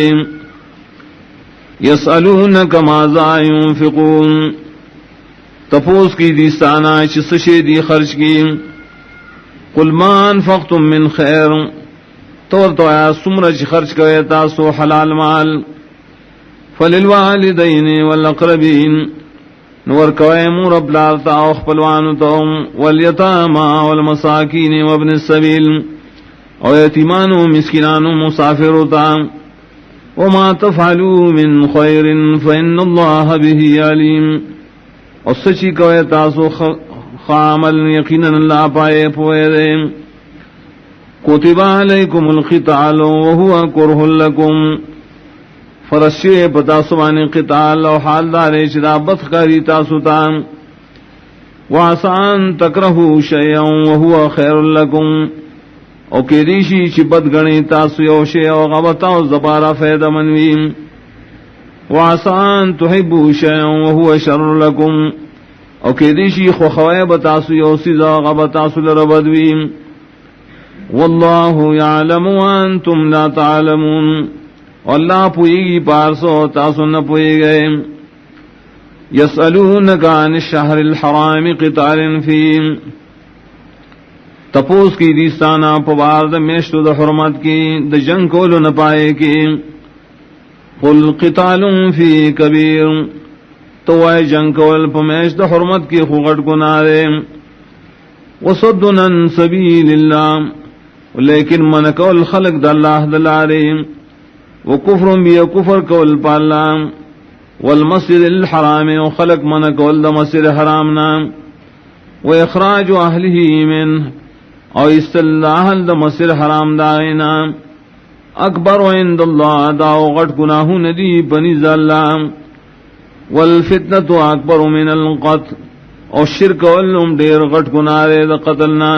یسألونک ماذا ينفقون تفوس کی دیستانا چسشے دی خرچ کی قل ما انفقتم من خیر طور تو آیا سمرچ خرچ کرے تاسو حلال مال فللوالدین والاقربین نور کوئے مورب لارتا اخپلوانتم والیتاما والمساکین وابن السبیل او یتیمانو مسکنانو مسافروتا وما تفعلوا من خیر فإن اللہ به علیم اور سچی کوئے تاسو خامل یقیناً اللہ پائے پوئے دے کتب علیکم القتال وهو کرہ لکم فرشی پتاسوان قتال و حال دارے چدا بدخاری تاسوتان وعسان تکرہو شیئا وهو خیر لکم او کی دیشی چی بدگنی تاسو یوشے او غبتاو زبارا فیدا منویم وعسان تحبو شیئن وهو شر لکم او کی دیشی خوخوائے بتاسو یوسی زا غبتاسو لربدویم واللہ یعلم وانتم لا تعلمون واللہ پوئیگی پارسو تاسو نہ پوئی گئے یسألونک عن الشہر الحرام قتال فیم تپوس کی دیستانا پوار دا میشتو دا حرمت کی دا جنگ کولو نپائے کی قل قتال فی کبیر تو اے جنگ کول پمیش دا حرمت کی خوغٹ گناہ وصدن عن سبیل اللہ لیکن من کول خلق دا اللہ دلارے وکفر بی کفر کول پالا والمسجد الحرام وخلق من کول دا مسجد حرامنا واخراج اہلہ من او استلاح دا مسجد حرام دائنا اکبر عند اللہ دا غٹ گناہ ندی بنیز اللہ والفتنة اکبر من القتل او شرک واللم دیر غٹ گناہ دا قتلنا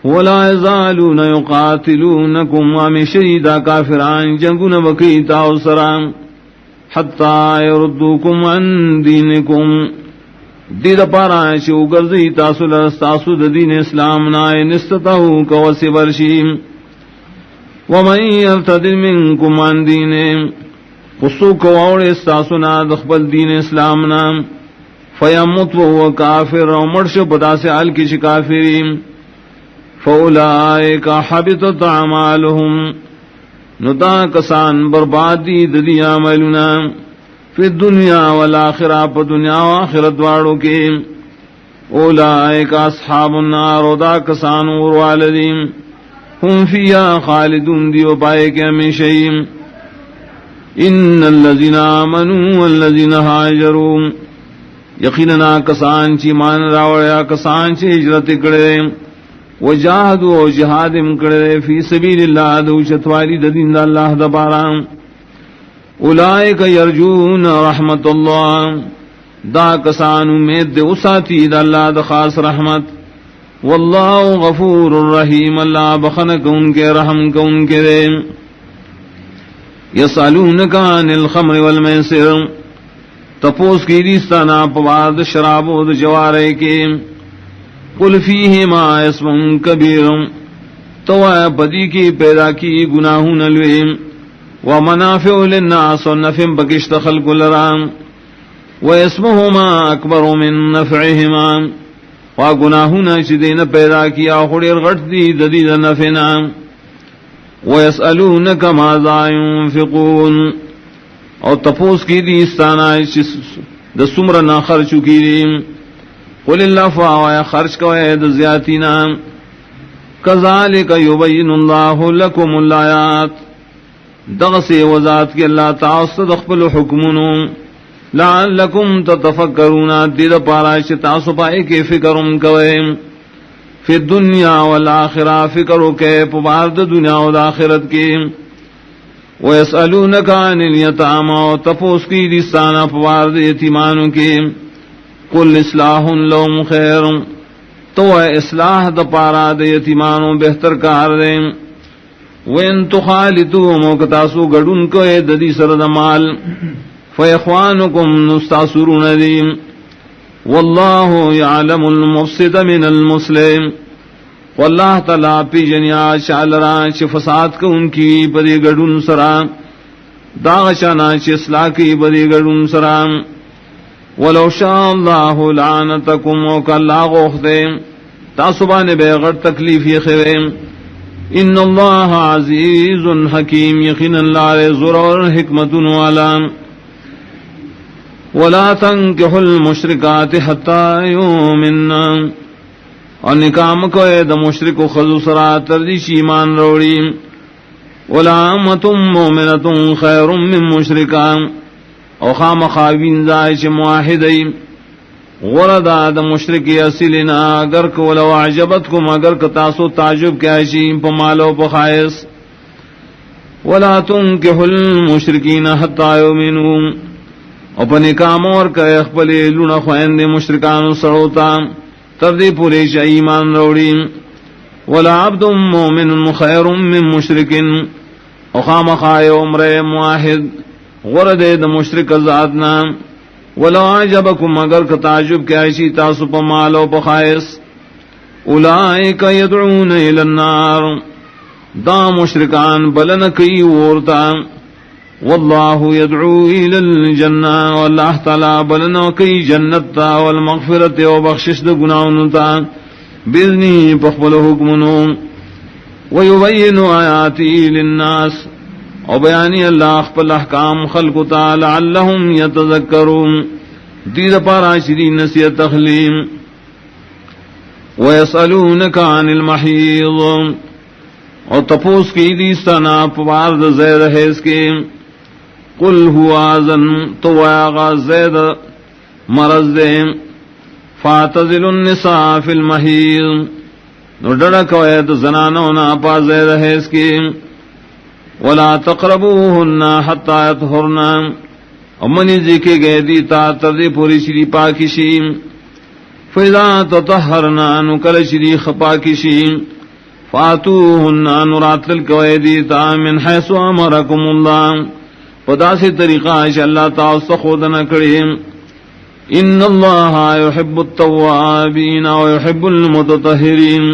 ولا يزالون يقاتلونكم ومن شهيدا كافران جنگون بكيتا وسرام حتى يردوكم عن دينكم دید پارا شو گرزی تاسو لستاسو دین اسلام نائے نستتاو کوسی برشیم ومن یرتد منکم عن دین قصو کوڑ استاسو نا دخبل دین اسلام نا فیمت وهو کافر ومرش پتا سے حال کی کافرین فاولائک حبطت اعمالهم نتا کسان بربادی ددی عملنا فی الدنیا والآخرہ پا دنیا و آخرت وارو کے اولائک اصحاب النار ودا کسان والدین ہم فیہا خالدون دیو پائے کے ہمیشہیم ان الذین آمنوا والذین ہاجروا یقیننا کسان چی مان راوڑیا کسان چی ہجرت کرے وجاہدوا و جہادم کرے فی سبیل اللہ دوشت والی دین دا اللہ دبارام اولئک یرجون رحمت اللہ دا کسان امید دے اساتی دا اللہ دا خاص رحمت واللہ غفور الرحیم اللہ بخنک ان کے رحم کو ان کے دے یسالونک عن الخمر والمیسر تپوس کی دیستانا پواد شراب و جوارے کے قل فیہما اسم کبیر تو بدی کی پیدا کی گناہون الویم ومنافع للناس والنفع بکشت خلق لرام واسمهما اکبر من نفعهما وگناہنا چدین پیدا کیا خڑیر غٹ دی ددید نفعنا ویسألونک ماذا ينفقون اور تپوس کی دی استانا دسمرنا خرچو کی دی قل اللہ فاویا خرچ کوئے دزیاتینا کذالک یبین اللہ لکم الآیات دغس وذات کے اللہ تعالی دخل حکمنو لعلکم تتفکرون دید پارا تاسو پائے کے فکرم کوئے فی الدنیا والآخرہ فکرو کے پبارد دنیا والآخرت کے ویسألونک عن الیتاما تپوس کی لسانا پبارد یتیمانوں کے قل اصلاح لهم خیر تو اصلاح دا پارا دا یتیمانوں بہتر کار دیں وین تخالطو موکتاسو گڑن کو ددی سرد مال فیخوانکم نستاسرون دیم واللہ یعلم المفسد من المسلم واللہ تعالی پی جنیا شالرا چھ فساد کو ان کی بدی گڑن سرا داغشانا چھ اصلاح کی بدی گڑن سرا ولو شاء اللہ لعنتکم وکا اللہ غوخ دے تاسبان بیغر تکلیف یخویم ان اللہ عزیز حکیم یقین اللہ ضرور حکمت والا ولا تنکحوا المشرکات حتی یؤمننا اور نکام کو دا مشرک و خضو سرا تردیش ایمان روڑی ولا امت مومنت خیر من مشرکان او خام خاوین زائش معاہدی غردا دا مشرکی اصلنا اگر کو لو عجبتکم اگر کتاسو تعجب کیا شیم پا مالو پا خائص ولا تنکحوا المشرکین حتی یؤمنون اپا نکام اور کہ اخبلی لونا خوین دے مشرکان سروتا تردی پوریش ایمان روڑی ولا عبد مؤمن خیر من مشرک اخام خائے عمر موحد غرد د مشرک ذاتنا ولو عجبکم اگر کا تعجب کیا اسی تاسو پا مال و پخائص اولئک یدعون الی النار دا مشرکان بلن کئی ورتا واللہ یدعو الی الجنہ واللہ تعالی بلن کئی جنت تا والمغفرت و بخشش دا گناہوں تا بإذنه پخبل حکمنو ویبین آیاتی للناس او بیانی اللہ اخبر احکام خلق تعالی لعلہم یتذکرون دید پارا شری نصیحت تخلیم ویسألونک عن المحیض اور تپوس کی دیستانا پوارد زید حیث کے قل هو آذن تو آغا زید مرض دے فاعتزلوا النساء فی المحیض نو ڈڑک وید زنانونا پا زید حیث کے ولا تقربوهن حتى يطهرن امنی ذکر گئے دیتا تردی پوری شری پاکشی فاذا تطهرن نکل شری خپاکشی فاتوهن نراتل کوئے دیتا من حیث امرکم اللہ پدا سے طریقہ ہے اللہ تعالی خود نہ کرے ان اللہ يحب التوابین ويحب المتطہرین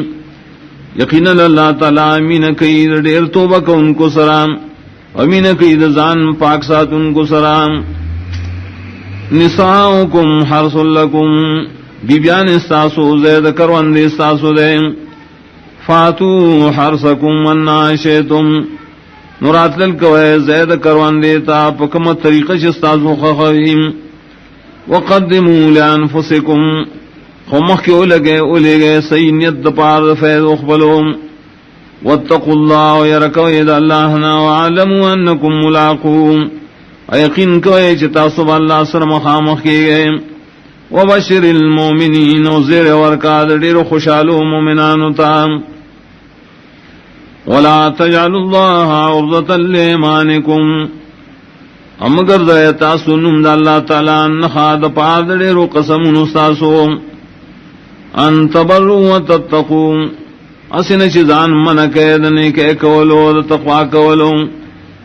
یقینا اللہ تعالی امین کئی دیر توبہ کو ان کو سلام امین کئی زان پاک ساتھ ان کو سلام نساؤکم حرث لکم بیبیان استاسو زید کروند استاسو دے فاتو حرثکم وناشیتم نرات للکوئے زید کروند دیتا پکم طریقہ شستاسو خخویم وقدموا لانفسکم خمخ کے اولے گئے سینیت دپار فیض اخبلوم واتقوا اللہ ویرکوید اللہنا وعلموا انکم ملاقوم ایقین کوئے چتا صبح اللہ سر مخامخ کے گئے وبشر المومنین وزیر ورکاد دیر خوشالو مومنانو تام ولا تجعلوا اللہ عرضتا لیمانکم امگر زیتا سنم دا اللہ تعالیٰ نخاد پار دیر قسم نستاسو ان تبروا وتتقوا اسن چیزان من قیدنے کے کولو تقوا کولو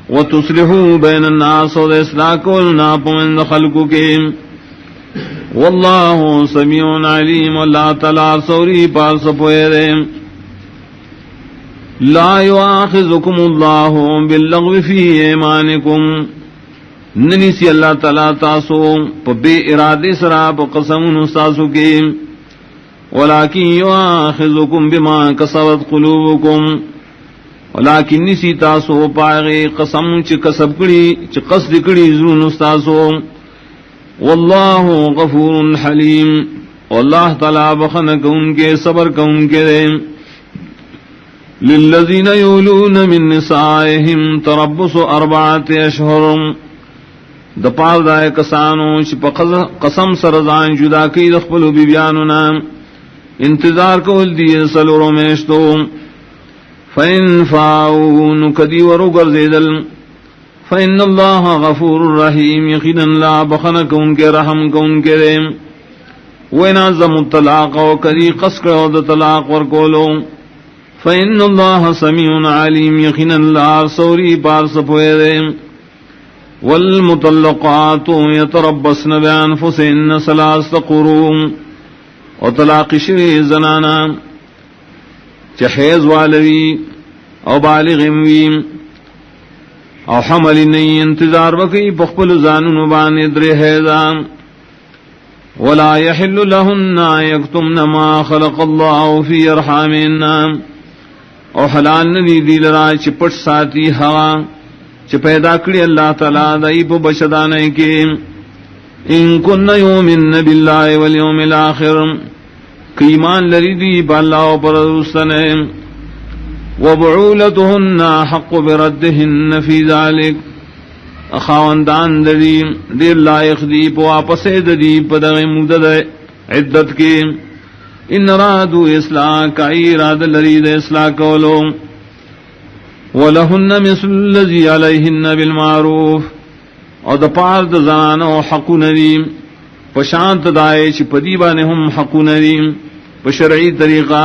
وتصلحوا بین الناس و اصلاح کولنا پمند خلقو کے واللہ سمیع علیم اللہ تعالی سوری پار سپوئے دے لا یواخذکم اللہ باللغو فی ایمانکم ننیسی اللہ تعالی تاسو پا بے ارادی سرا پا قسم نستاسو کے ولكن يؤاخذكم بما كسبت قلوبكم ولكن نسی تاسو پاغے قسم چ کسب کڑی چ قصد کڑی زرون استاسو واللہ غفور حلیم واللہ تعالی بخن کون کے صبر کون کے دے للذین یولون من نسائهم تربص 4 اشہر دپار دائے کسانو چ قسم سرزان جدا کی دخپلو بیبیانونا انتظار کول دیئے سلورو میشتو فَإِن فَاؤُوا نُكَدِي وَرُغَرْ زِدَلْ فَإِنَّ اللَّهَ غَفُورٌ رَحِيمٌ يَقِينًا لَا بَخَنَكَ ان کے رحم کو ان کے ریم وَإِنَازَمُ الطَّلَاقَ وَكَدِي قَسْقَ وَدَ طلاق ورکولو فَإِنَّ اللَّهَ سَمِيعٌ عَلِيمٌ يَقِينًا لَا سوری پار سپوئے ریم وَالْمُطَلَّقَاتُ يَتَرَبَّصْنَ بِأَنفُسِهِنَّ 3 قُرُوءٍ اور طلاق شوی زنانا چحیز والوی او بالغم ویم او حمل نئی انتظار وکی پخپل زانون بانی در حیزان ولا يحل لهن يكتمن ما خلق الله في ارحامهن او حلال ندی دیل را چپٹ ساتی ہوا چ پیدا کری اللہ تعالی دای په بشدانے کے ان کن یؤمن بالله والیوم الاخر ایمان لری دی باللہ پر رسنے وبعولتهن حق بردهن فی ذلك اخاوندان دی دیر لائق دی پو آپس دی پدغ مدد عدت کی ان رادو اصلاح کا اراد لری دی اصلاح کولو ولہن مثل الذی علیہن بالمعروف اور دپار دزانو حق ندیم پشانت دائے چی پدیبان ہم حق ندیم پشرعی طریقہ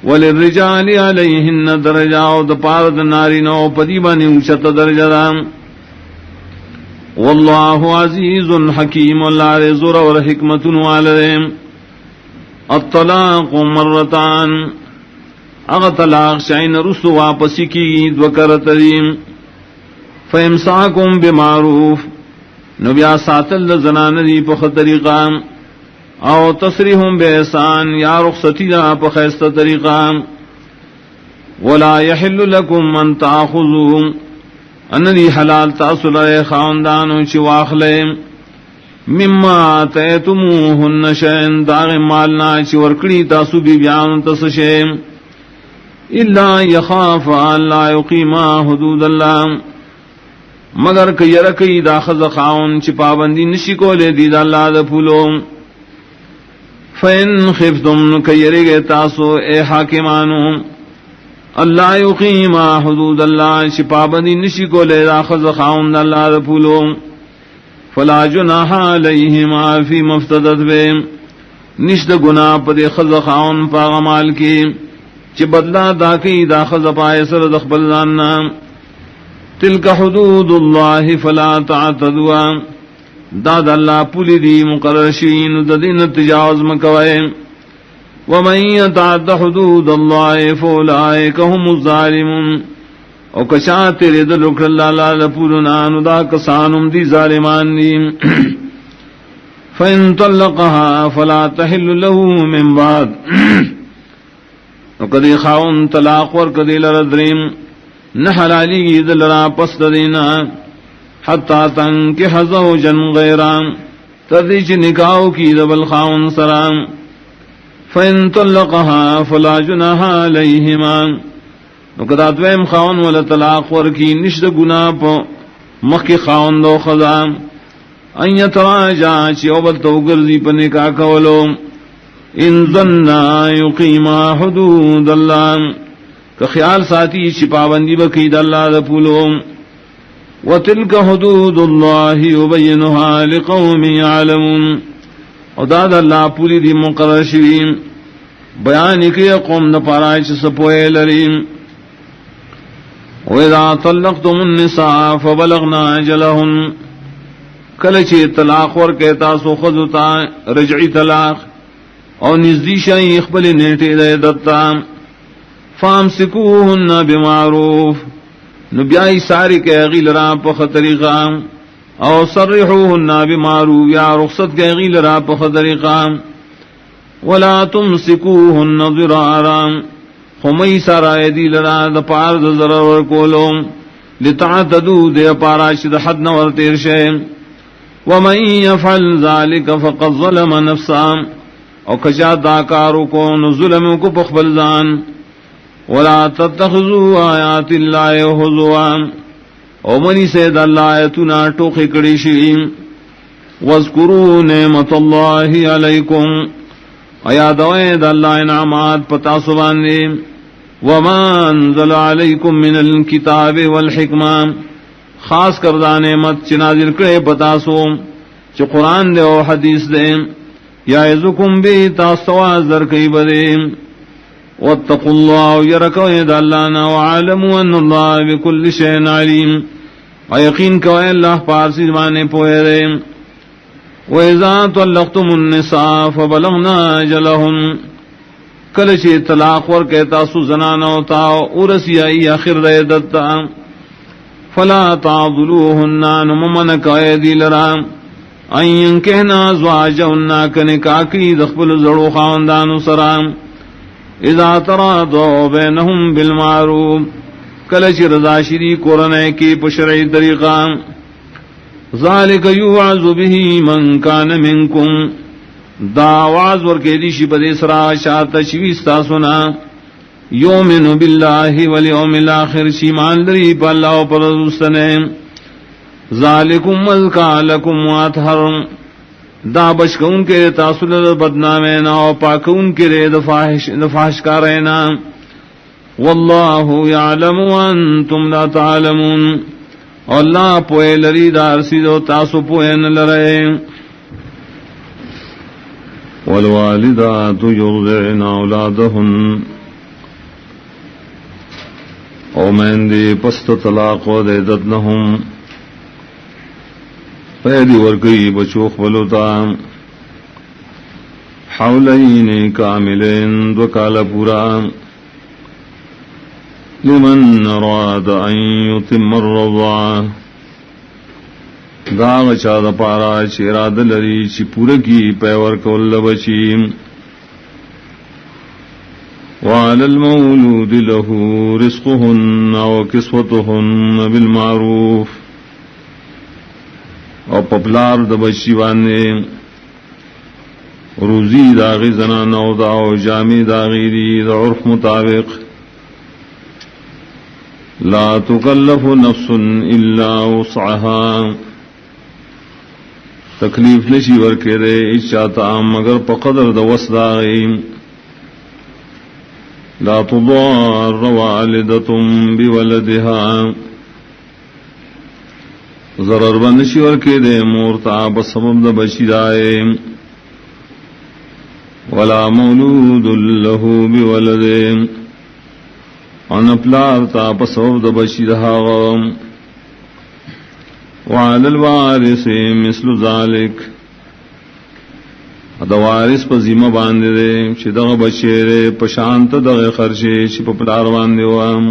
وللرجال علیہن درجہ او دپار ناری نو پدی بانی اوچت درجہ دا واللہ عزیز حکیم اللہ رزور اور حکمت والدیم الطلاق مرتان اغا طلاق شعین رسو واپسی کی دوکرتریم فامساکم بمعروف نبیا ساتل زنان دی پخ طریقہ او تصریحم بإحسان یا رخصتی دا پخیست طریقہ ولا یحل لکم ان تاخذوا ان دی حلال تاصل خاندانو چی واخلے مما آتیتموہن شین داغ مالنا چی ورکڑی تاسو بی بیان تسشے الا یخاف لا یقیما حدود اللہ مگر کہ یرکی دا خز خاون چی پابندی نشی کو لے دید اللہ دا پھولو فَإِنْ خِفْتُمْ كَيَّرِگَ تاسو اے حاکمانو اللہ یقیما حدود اللہ شپابندی نشی کو لے راخذ خاون اللہ رپولو فلا جناح علیہما فی مفتدت بے نشد گناہ پدے خذ خاون پاغمال کی چی بدلا داکی دا خذ پائے سر دخبل زاننا تلک حدود اللہ فلا تعتدوا داد اللہ پولی دی مقرر شین ددین تجاوز مکوئے ومن يتعد حدود اللہ فاولئک هم الظالمون او کشا تیرے دلوک اللہ لپولنا ندا کسانم دی ظالمان دی فإن طلقها فلا تحل له من بعد او کدی خاون طلاق ور کدی لردریم نحلالی گی دلرا پس دینا حتی تنکح زوجا غیران تردیچ نکاو کی دبل خاون سرام فإن طلقها فلا جناح علیہما نکداتویم خاون ولا طلاق ورکی نشد گناہ پا مخی خاون دو خزام ان یتراجع چی اوبل توگرزی پا نکاح کولو ان ظننا یقیما حدود اللہ کہ خیال ساتی چی پابندی بکید اللہ دا پولو وتلک حدود اللہ یبینها لقوم یعلمون او داد اللہ پولی دی مقرر شویم بیانی کی قوم دا پارائچ سپوئے لریم وَإِذَا طَلَّقْتُمُ النِّسَاءَ فَبَلَغْنَا أَجَلَهُنَّ کلچی طلاق ورکے تاسو خذتا رجعی طلاق او نزدی شئی اخبر نیٹی دے دتا فَامْسِكُوهُنَّ بِمَعْرُوفٍ نبیائی ساری کے غیل را پخ طریقہ او صرحوہن بمعروف یا رخصت کے غیل را پخ طریقہ ولا تمسکوہن ضرارا خمی سارائے دیل را دپار ضرر کولو لتعتدو دے پاراشد حد نور تیر شے ومن یفعل ذالک فقد ظلم نفسا او کجا داکارو کو ظلم کو پخبلزان ولا تتخذوا آیات اللہ حضوا او منی سید اللہ آیتنا ٹوخی کڑی شیم واذکروا نعمت اللہ علیکم ایادوید اللہ انعامات پتا سباندے وما انزل علیکم من الکتاب والحکمہ خاص کردہ نعمت چنازل کرے پتا سو چ قرآن دے او حدیث دے یعظکم بی تاسواز در کئی بدے واتقوا اللہ یرکو اید اللہ نا وعالموا ان اللہ بکل شئین علیم ویقین کو اللہ پارسی زمانے پوئے دے وَإِذَا طَلَّقْتُمُ النِّسَاءَ فَبَلَغْنَا أَجَلَهُنَّ کلچی طلاق ور کہتا سو زنانو تاو ارسی ای آخر دے دتا فلا تعضلوهن نممنک ایدی لرام این کہنا زواجہن کنکاکی دخبل زڑو خاندانو سرام اذا ترادو بینہم بالمعروف کلچی رضا شری قرنے کی پشرعی طریقہ ذالک یوعظ به من کان منکم دا آواز ورکے دیشی پدے سرا شاعت شویستا سنا یومن باللہ والیوم الاخر شیمان لری پا اللہ و پر رسنے ذالکم مذکا لکم واتحر دا بشکون کے تاثل بدنامنا و پاکون کے رے دفاحش کا رہنا واللہ یعلم وانتم لا تعلمون اللہ پوئے لری دار سیدو تاسو پوئے نلرے والوالدات يرضعن أولادهن او مہندی پست طلاق و دیدت نہم پیدی ورگئی بچوخ بلوتا حولین کاملین دو کالا پورا لمن اراد ان یتم الرضاع داغ چاد پارا چیراد لری چی پورکی پیور کول بچی وعلى المولود له رزقهن وكسوتهن بالمعروف او پپلار د بچی باندې روزی داغی زنان او دا او جامع داغی دی دا عرف مطابق لا تکلف نفس الا وسعها تکلیف نشی ورکے دے اچاتا مگر پقدر دا وس داغی لا تضار والدة بولدها ضرر بنشی ورکے دے مورتا بسبب دا بچی دائے ولا مولود له بولده ان پلارتا بسبب دا بچی دہاغم وعلى الوارث مثل ذلك دا وارث پا ذمہ باندے دے چی دغ بچے دے پشانت دغ خرچے چی پا پلار باندے وام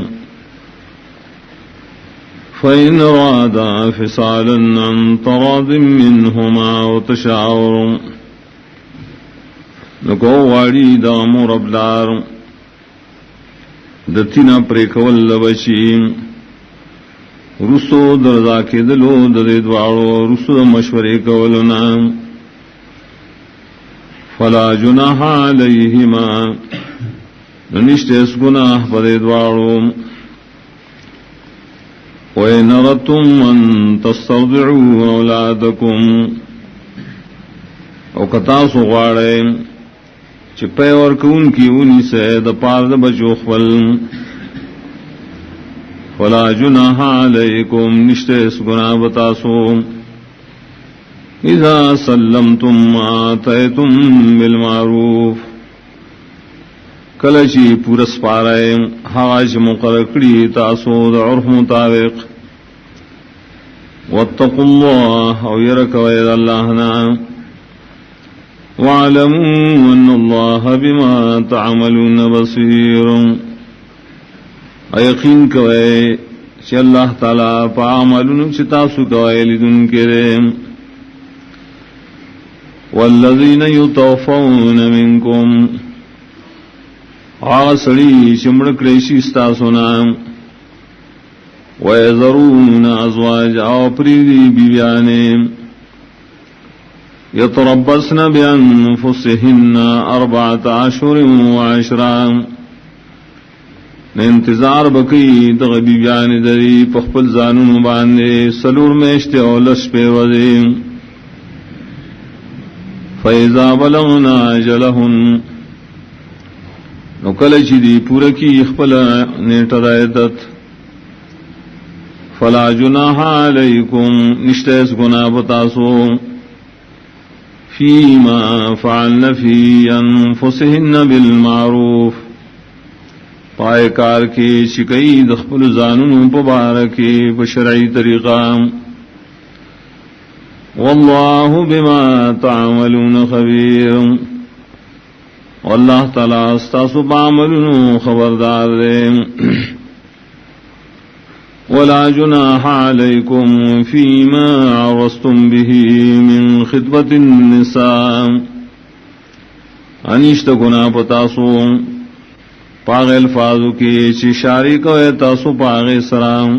فَإِنْ رَادَا فِصَالًا عَنْ تَرَاضٍ مِّنْهُمَا وَتَشَاوُرٍ نکو واڑی دا مور ابلار دتینا پریکول بچی رسو دردا کے دلو ددے دوارو رسو مشورے کولنا فلا جناح علیہما نشتے اس گناہ پدے دوارو وَإِنْ أَرَدْتُمْ أَن تَسْتَرْضِعُوا أَوْلَادَكُمْ او کتاسو غاڑے چپے اور کون کی انہی سے دا پارد بچو خفل فلا جناح علیکم نشتے اس گناہ بتاسو اذا سلمتم ما آتیتم بالمعروف کلچی پورس پارے حاج مقرقڑی تاسو دا عرف مطابق واتقوا اللہ او یرکوید اللہ نام وَاعْلَمُوا أَنَّ اللَّهَ بِمَا تَعْمَلُونَ بَصِيرٌ یقین کوئے چی اللہ تعالیٰ پا عملون چتاسو کوئے لدن کرے وَالَّذِينَ يُتَوْفَوْنَ مِنْكُمْ آسڑی چمڑک ریشی استاسونا وَيَذَرُونَ أَزْوَاجَ آپریدی بیبیانے یتربصن بانفسهن 4 اشہر و10 انتظار بکی دغبی بیان دری پخپل زانون باندے سلور میشتے اولس پہ وزی فیضا بلغنا جلہن نکل چی پورکی اخپل نیٹ رائدت فلا جناح علیکم نشتیس گناہ بتاسو فيما فعلن في أنفسهن بالمعروف پائے کار کی شکئی دخل زانون پبارکی بشرعی طریقہ واللہ بما تعملون خبیر واللہ تعالی استاسو بعملون خبردار دے ولا جناح عليكم فيما عرضتم به من خطبة النساء انشت گناہ پتاسو پاغ الفاظو کی چی شاری کوئے تاسو پاغ سرام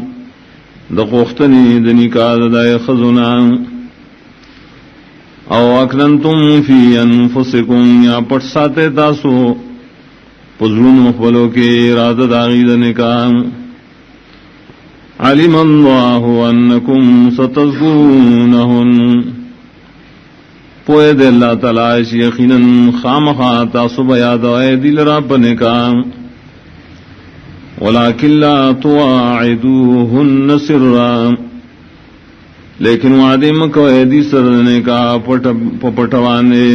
دقوختنی دنکاد دائے خزنا او اکننتم فی انفسکم یا پٹ ساتے تاسو پزرون مخبلو کے ارادت داغی دنکام علم اللہ انکم ستذکرونہن پوئے دے اللہ تعالی یقیناً خامخا تاسو بیاد آئے دل را پنکام ولیکن لا تواعدوہن سرا لیکن وعدے مکو ایدی سرنے کا پپٹوانے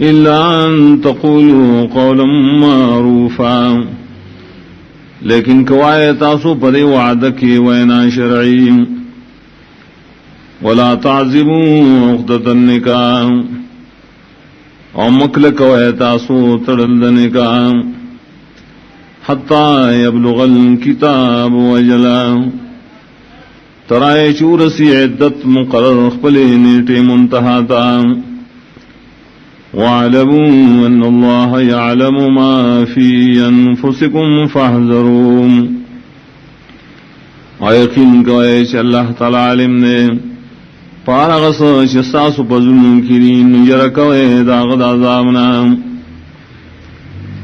الا ان تقولوا قولا معروفا لیکن کوائے تاسو پدے وعدہ کی وینا شرعی ولا تعزموا عقدۃ النکاح او مکل کوائے تاسو تڑل نکاح حتی یبلغ الکتاب وجلا ترائے چورسی عدت مقرر خپلے نیٹے منتہا تا وَاعْلَمُوا أَنَّ اللَّهَ يَعْلَمُ مَا فِي أَنفُسِكُمْ فَاحْذَرُوا اور یقین کوئے کہ اللہ تعالی علم نے پارغس شساس پزن کرین یرکوئے داغد عذابنا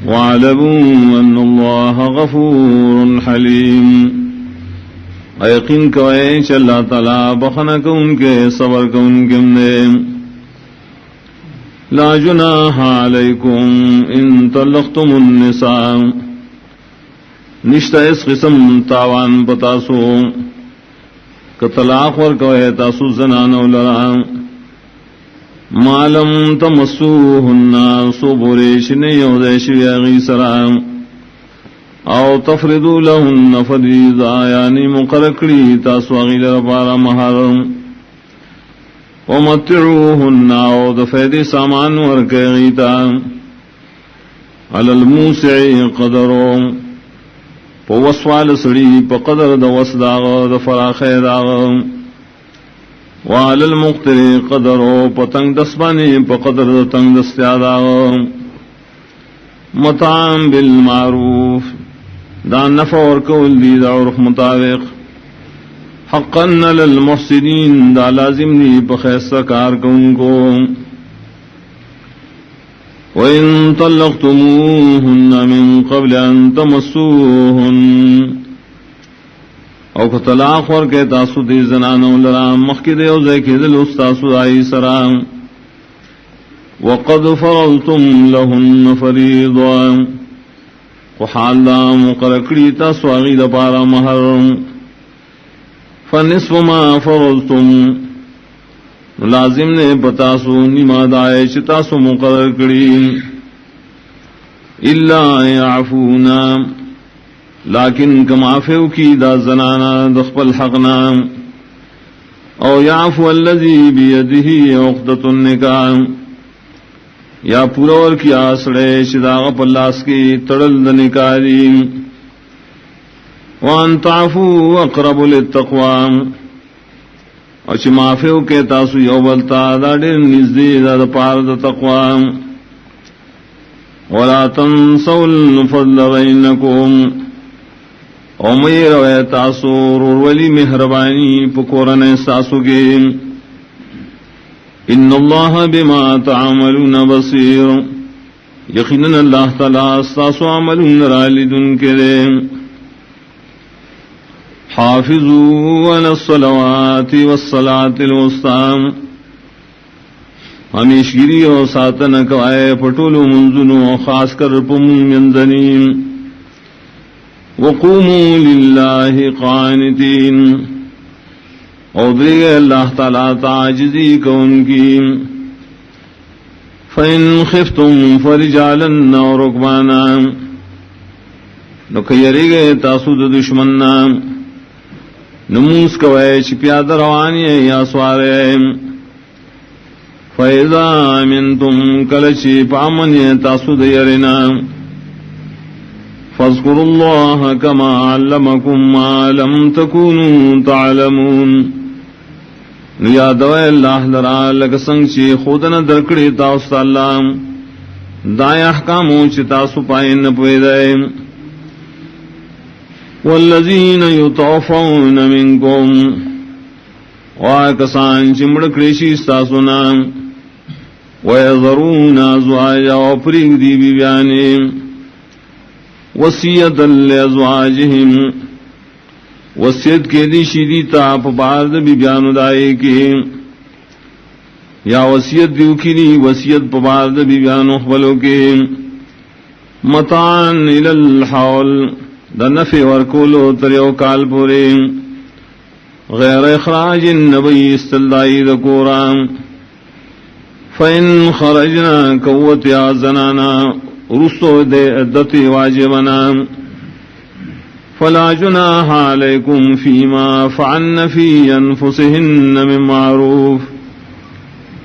وَاعْلَمُوا أَنَّ اللَّهَ غَفُورٌ حَلِيمٌ اور یقین کوئے کہ اللہ تعالی بخنک ان کے صبر کو ان کے نے لا جناح علیکم ان طلقتم النساء نشتہ اس قسم تاوان بتاسو کہ طلاق ورکوئے تاسو زنانو لرا ما لم تمسوہن سو بوریش نیودیش ویغی سرام او تفردو لہن فریضا یعنی مقرکڑی تاسو اغیل ربارا محرم ومتعوهن او دفید سامان ورکے غیتا علی الموسع قدرو پو وسوال سڑی پا قدر دا وسداغ دا فراخ داغ وعلی المقتر قدرو پا تنگ دسبانی پا قدر دا تنگ دستیاداغ مطعم بالمعروف دا نفع ورکول دی دا عرف مطابق حقا للمحسنین دا لازم نی بخیصہ کار کن کو وَإِن طَلَّقْتُمُوهُنَّ مِن قَبْلِ أَن تَمَسُّوهُنَّ او کو طلاق ورکے تاسو دی زنانو لرام مخکد او زیکی دل استاسو آئی سرام وَقَدْ فَرَضْتُمْ لَهُنَّ فَرِيضًا وحال دا مقرکڑی تاسو آغی دا پارا محرم فنصف ما فرضتم لازم نے بتاسو نما دائے چتاسو مقرر کری الا یعفونا لیکن کمافیو کی دا زنانا دخپل حقنا او یعفو الذی بیدہی عقدۃ النکاح یا پورور کی آسڑے چداغ پلاس کی تڑل دنکاری وان تعفو اقرب للتقوى اور چی معافیو کے تاسو یوبلتا دا دیر نزدی دا پار دا تقوى ولا تنسوا الفضل بینکم او میر وی تاسو رولی مہربانی پکورن ساسو کے ان اللہ بما تعملون بصیر یقیناً اللہ تعالی ساسو عملون رالدن کرے حافظوا على الصلوات والصلاة الوسطى ہمیشگیری اور ساتن کوائے پٹولو منزنو خاص کر پمون منزنین وقوموا للہ قانتین اور دیگے اللہ تعالیٰ تعجزی کون کی فَإِنْ خِفْتُمْ فَرِجَالًا وَرُكْبَانًا نکیری گئے تاسود دشمننا نموس کوئے چپیاد روانی یا سوارے فَإِذَا مِنْتُمْ کلچی پامن تاسود یرنا فَاذْكُرُوا اللَّهَ كَمَا عَلَّمَكُمْ مَا لَمْ تَكُونُوا تَعْلَمُونَ نیادوئے اللہ لرا لکسنگ چی خودنا درکڑی تاست اللہ دائے احکامو چی تاسو پائن پویدائے والذین یتوفون منکم وآکسان چمڑکڑیشی استاسونا ویذرون ازواجا وپریگ دی بیانی وصیتا لازواجہم وصیت کے دی شیدی تاپ بارد بیانو دائے کی یا وصیت دیو کی دی وصیت بارد بیانو خبلو کے متان الالحول دا نفع ورکولو تریو کال پورے غیر اخراج نبی استلدائی دا کورام فَإِنْ خَرَجْنَا قوت یا زنانا رسو دے عدت واجبنا فلا جناح علیکم فیما فعلن فی انفسہن من معروف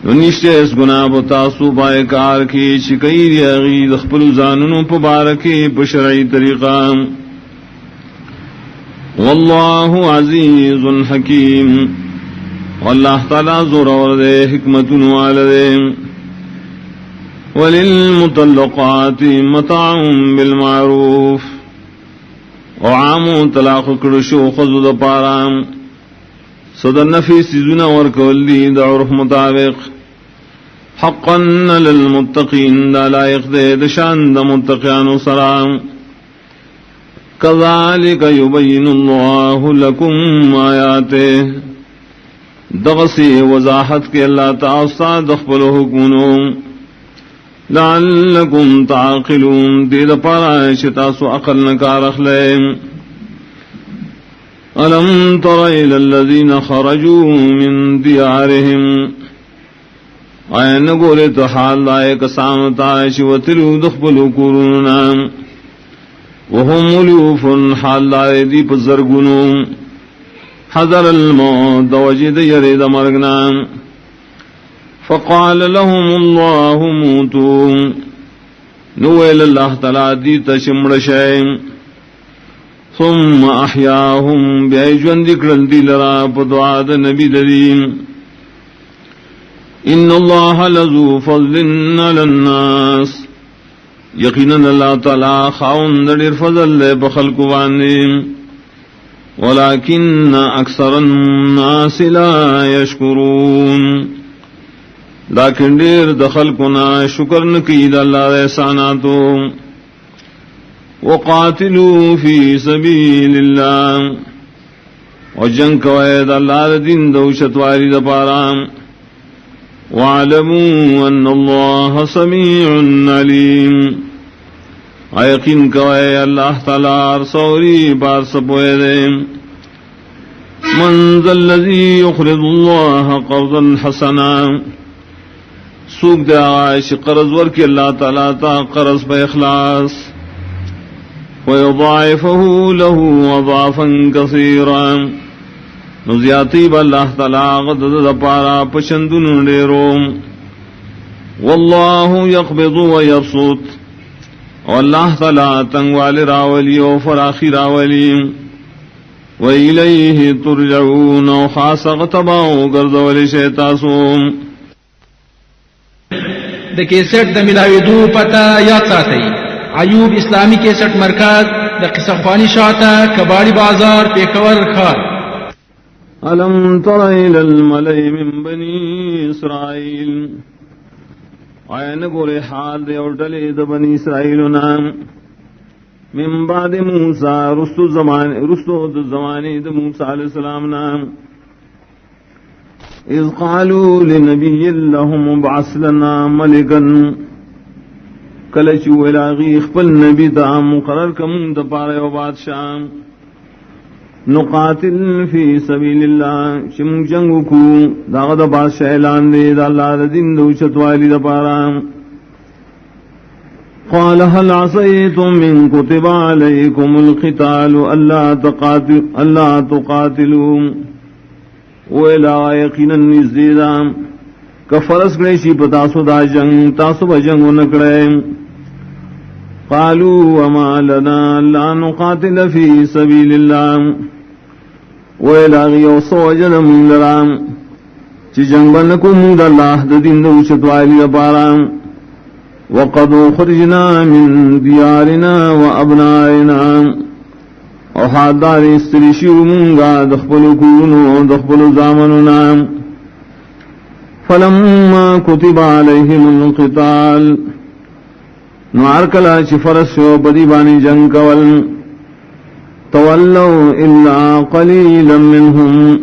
نشتے اس گناہ بتاسو بائے کار کی چکئی ریاغی دخپل زاننو پبارکی بشرعی طریقہ واللہ عزیز حکیم واللہ تعالی زور دے حکمت والدے وللمطلقات متاع بالمعروف وعام طلاق کرشو خذ پارام صدر نفی سیزنا ورکول دی دا عرف مطابق حقا للمتقین دا لائق دے دشان دا متقیان سرام کذالک یبین اللہ لکم آیاتے دغسی وضاحت کے اللہ تعالی دخبل حکمنوں لعلکم تعقلون دید پارا شتاسو عقل نکار اخلیم ألم تر إلى الذين خرجوا من ديارهم آئین گولے تو حال لائے کسان تائش وطلو دخبلو کوروننا وهم ملوف حال لائے دی پزرگنو حضر الموت دوجد يرد مرگنا فقال لهم الله موتوا نویل اللہ تعالی دی تشمڑ شیم ثم احیاهم بیجوان ذکرن دی لرا پدعاد نبی دریم ان اللہ لذو فضل علی الناس یقینا اللہ تعالی خاون در فضل لے بخلق وانیم ولكن اکثر الناس لا یشکرون لیکن دیر دخلقنا شکر نکید اللہ احساناتو وقاتلوا فی سبیل اللہ وجنگ کوید اللہ دین دوشت واری دپارام وعلموا ان اللہ سمیع علیم یقین کوئی اللہ تعالی سوری بار سپوئے من ذا الذی یقرض اللہ قرضا حسنا سوک دے آئیش قرض ورکی اللہ تعالی تا قرض پہ اخلاص ويضاعفه له اضعافا كثيرا نزیاتی باللہ تعالی غدد دپارا پشندن ڈیروم واللہ یقبض ویبسط واللہ تعالی تنگوال راولی و فراخی راولی وإلیہ ترجعون و خاص غتباؤ گردولی شیطاسوم دا کیسٹ دا ملاوی دو پتا یاد ساتھی ایوب اسلامی کیسٹ مرکز دا قصہ خوانی شاعتا کباڑی بازار پیکور خار ألم تر إلى الملئ من بني إسرائيل آئین گولے حال دے اور ڈلے دا بنی اسرائیلنا من بعد موسیٰ رستو دا زمانے دا موسیٰ علیہ السلام نام اذ قالوا لنبی اللہم ابعث لنا ملکا کلچو الاغی اخپل نبی دا مقرر کم دا پارے و بادشاہ نقاتل فی سبیل اللہ شم جنگو کو دا غدا بادشاہ اعلان دے دا اللہ دا دین دا چتوالی دا پارا قال هل عصیتم من کتب علیکم القتال اللہ تقاتلوا ویلا یقینا نزدیدا کفرس گریشی پتاسو دا جنگ تاسو بجنگو نکڑے قالوا وما لنا لا نقاتل في سبيل الله ویلا غیو سوجن من لرام چی جنگ بنکم دا اللہ دا دین دا شتوالی دا وقد خرجنا من دیارنا و ابنائنا او حادار استریشیو منگا دخپلو کونو دخپلو زامننا فلما کتب علیہم القتال نوار کلا چی فرس شو بدی بانی جنگ کول تولو الا قلیلا منهم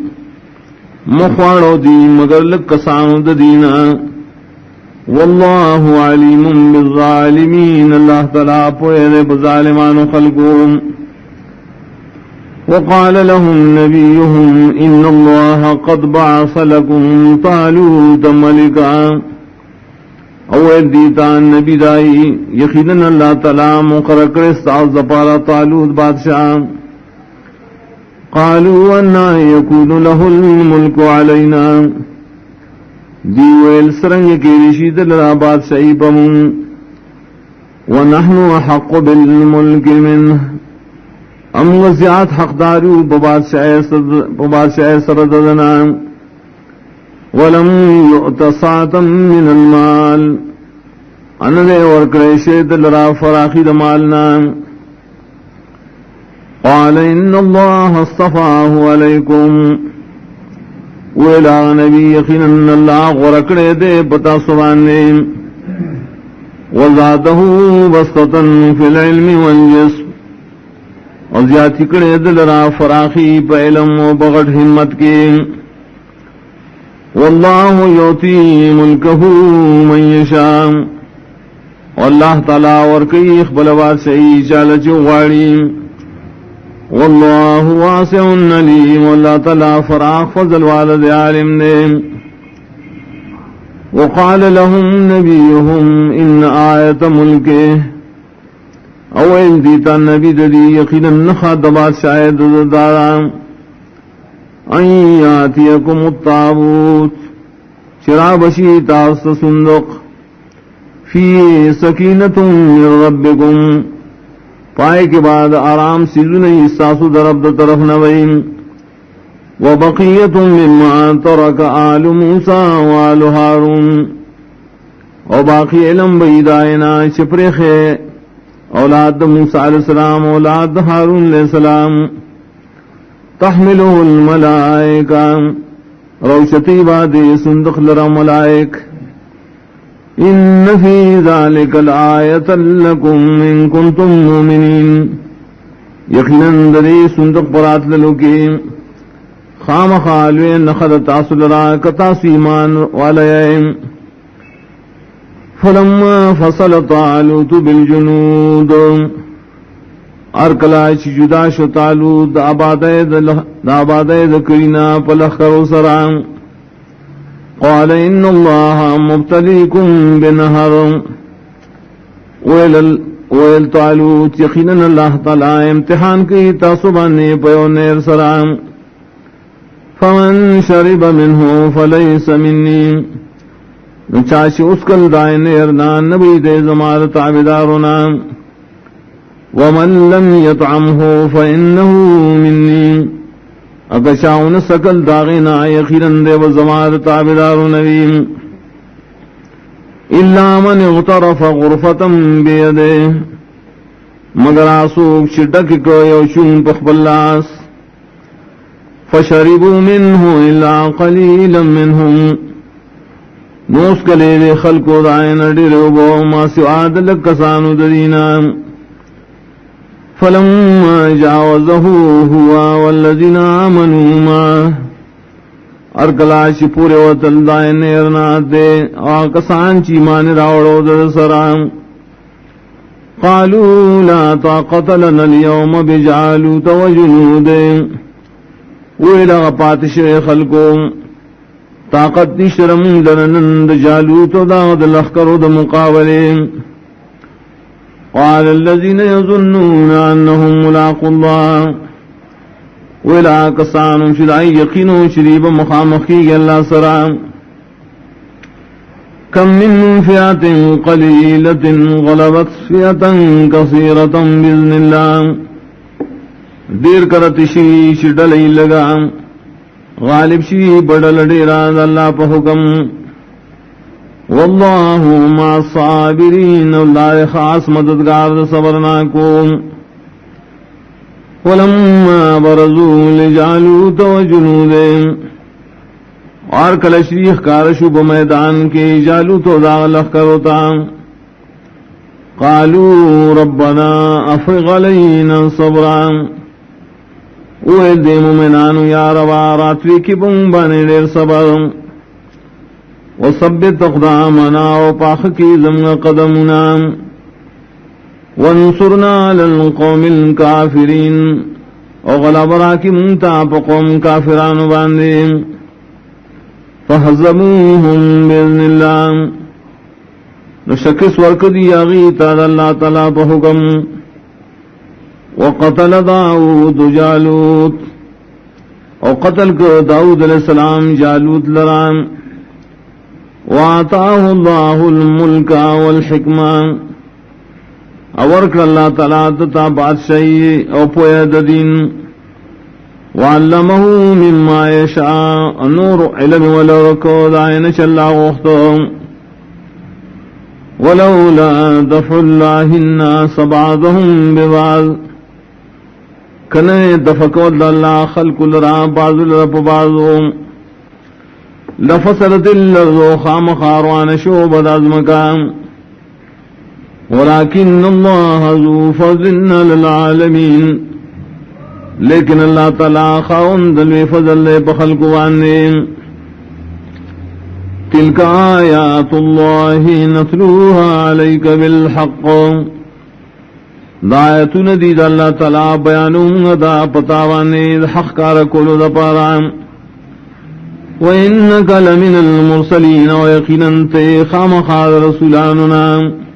مخوارو دی مگر لکسانو دینا واللہ علیم بالظالمین اللہ تعالیٰ پوئے بظالمان خلقهم وقال لهم نبيهم إن الله قد بعث لكم طالوت ملكا اول دیتا نبی دائی یقیناً اللہ تعالی مقرر کرے استعاذ پارا طالوت بادشاہ قالوا أن يكون له الملك علينا دیویل سرنگ کی رشید الاباد سعیبم ونحن حق بالملک منه ام وزیات حقدارو ببادشاہ سرددنا ولم یؤت ساعتا من المال انلے ورکریشے دلرا فراخی دمالنا قال ان اللہ اصطفاه علیکم ویلا نبی یقینا اللہ غرکڑے دے پتا سبانے وزادہ بسطتا فی العلم والجسم اور زیادتی کڑے دلرا فراخی پا علم و بغٹ ہمت کے واللہ یوتی ملکہ من یشاء واللہ تعالی ورکی اخبلوات سعی چالچ غاڑی واللہ واسع علیم واللہ تعالی فراخ فضل والد عالم نے وقال لهم نبیهم ان آیت ملکہ اویل دیتا نبی دی یقینا نخاد بادشاہ دارا ان یاتیکم الطابوت چرا بشی تاست صندوق فی سکینت من ربکم پائے کے بعد آرام سیزن احساس درب طرف نویم وبقیت مما ترک آل موسیٰ وآل ہارون اور باقی علم بیدائنا شپرخ اولاد موسیٰ علیہ السلام اولاد ہارون علیہ السلام تحملہ الملائکہ روشتی باد صندوق لرا ملائک ان فی ذالک الآیت لکم ان کنتم مومنین یقیناً دری صندوق برات للوکی خام خالوی نخد تاصل را کتاس ایمان والیم فلما فصل طالوت بالجنود ارکلاچ جدا شو طالوت آبادہ دکرینا پلخر سرام قال ان اللہ مبتلیکم بنہر ویل طالوت یقیناً اللہ تعالی امتحان کی تاسبانی پیو نیر سرام فمن شرب منه فليس مني نچاچی اسکل دائے نیرنا نبی دے زمار تعبدارنا ومن لم يطعمه فإنه مني اگشاؤن سکل داغینا یقیناً دے وزمار تعبدار نبی الا من اغترف غرفتا بیدے مگر آسوک شٹک کو یوشون پخبلاس فشربوا منه الا قليلا منهم نوس کلے خلقو دائن ڈربو ما سواد لکسانو درینا فلما جاوزه هو والذین آمنوا ما ارکلاش پورے وطل دائن ارنات دے آکسان چی مان راوڑو در سرام قالوا لا طاقت لنا اليوم بجالوت وجنودے ویلا پاتش خلقو طاقت نشرم لنند جالوت داد لخکر د مقابلے قال الذين يظنون انهم ملاقوا الله ویلا کسان شدائی یقینو شریب مخامخی اللہ سرام کم من فئات قلیلت غلبت فئتا کثیرتا باذن اللہ دیر کرت شیش ڈلی لگا غالب شی بڑل ڈیران اللہ پا حکم واللہ مع الصابرین اللہ خاص مددگار صبرنا کو ولما برزوا لجالوت وجنودے اور کل شریخ کارشو بمیدان کے جالوت و داغلخ کروتا قالوا ربنا افرغ علینا صبرا اوے دے مومنانو یا روا راتوی کی بمبانے دیر صبر وثبت اقدامنا وپاخ کی زمن قدمنا وانصرنا علی القوم الکافرین وغلب راکی منتا پا قوم کافران باندے فہزموہم باذن اللہ نشکس ورکدی آغیتا اللہ تعالیٰ پا حکم وقتل داود جالوت او قتل کو داؤد علیہ السلام جالوت لرام وآتاہ اللہ الملک والحکمہ اورک اللہ تعالیٰ تتا بادشاہی او پوید دین وعلمہ مما یشاء نور علم ولرکو دائن چلا وقتو ولولا دفع اللہ الناس بعضهم ببعض کنے دفقو اللہ خلق لرا بعض لرا بعضو لفسدت الارض خام خاروان شعبد ازمکان ولكن اللہ ذو فضل للعالمین لیکن اللہ تعالی خاون دلوی فضل بخلق وانے تلک آیات اللہ نتلوها علیک بالحق دایتون دید اللہ تعالی بیانون دا پتاوانے حق کارکولو دا پارام وَإِنَّكَ لَمِنَ الْمُرْسَلِينَ وَيَقِينًا تَيْخَامَ خَادَ رَسُولَانُنَا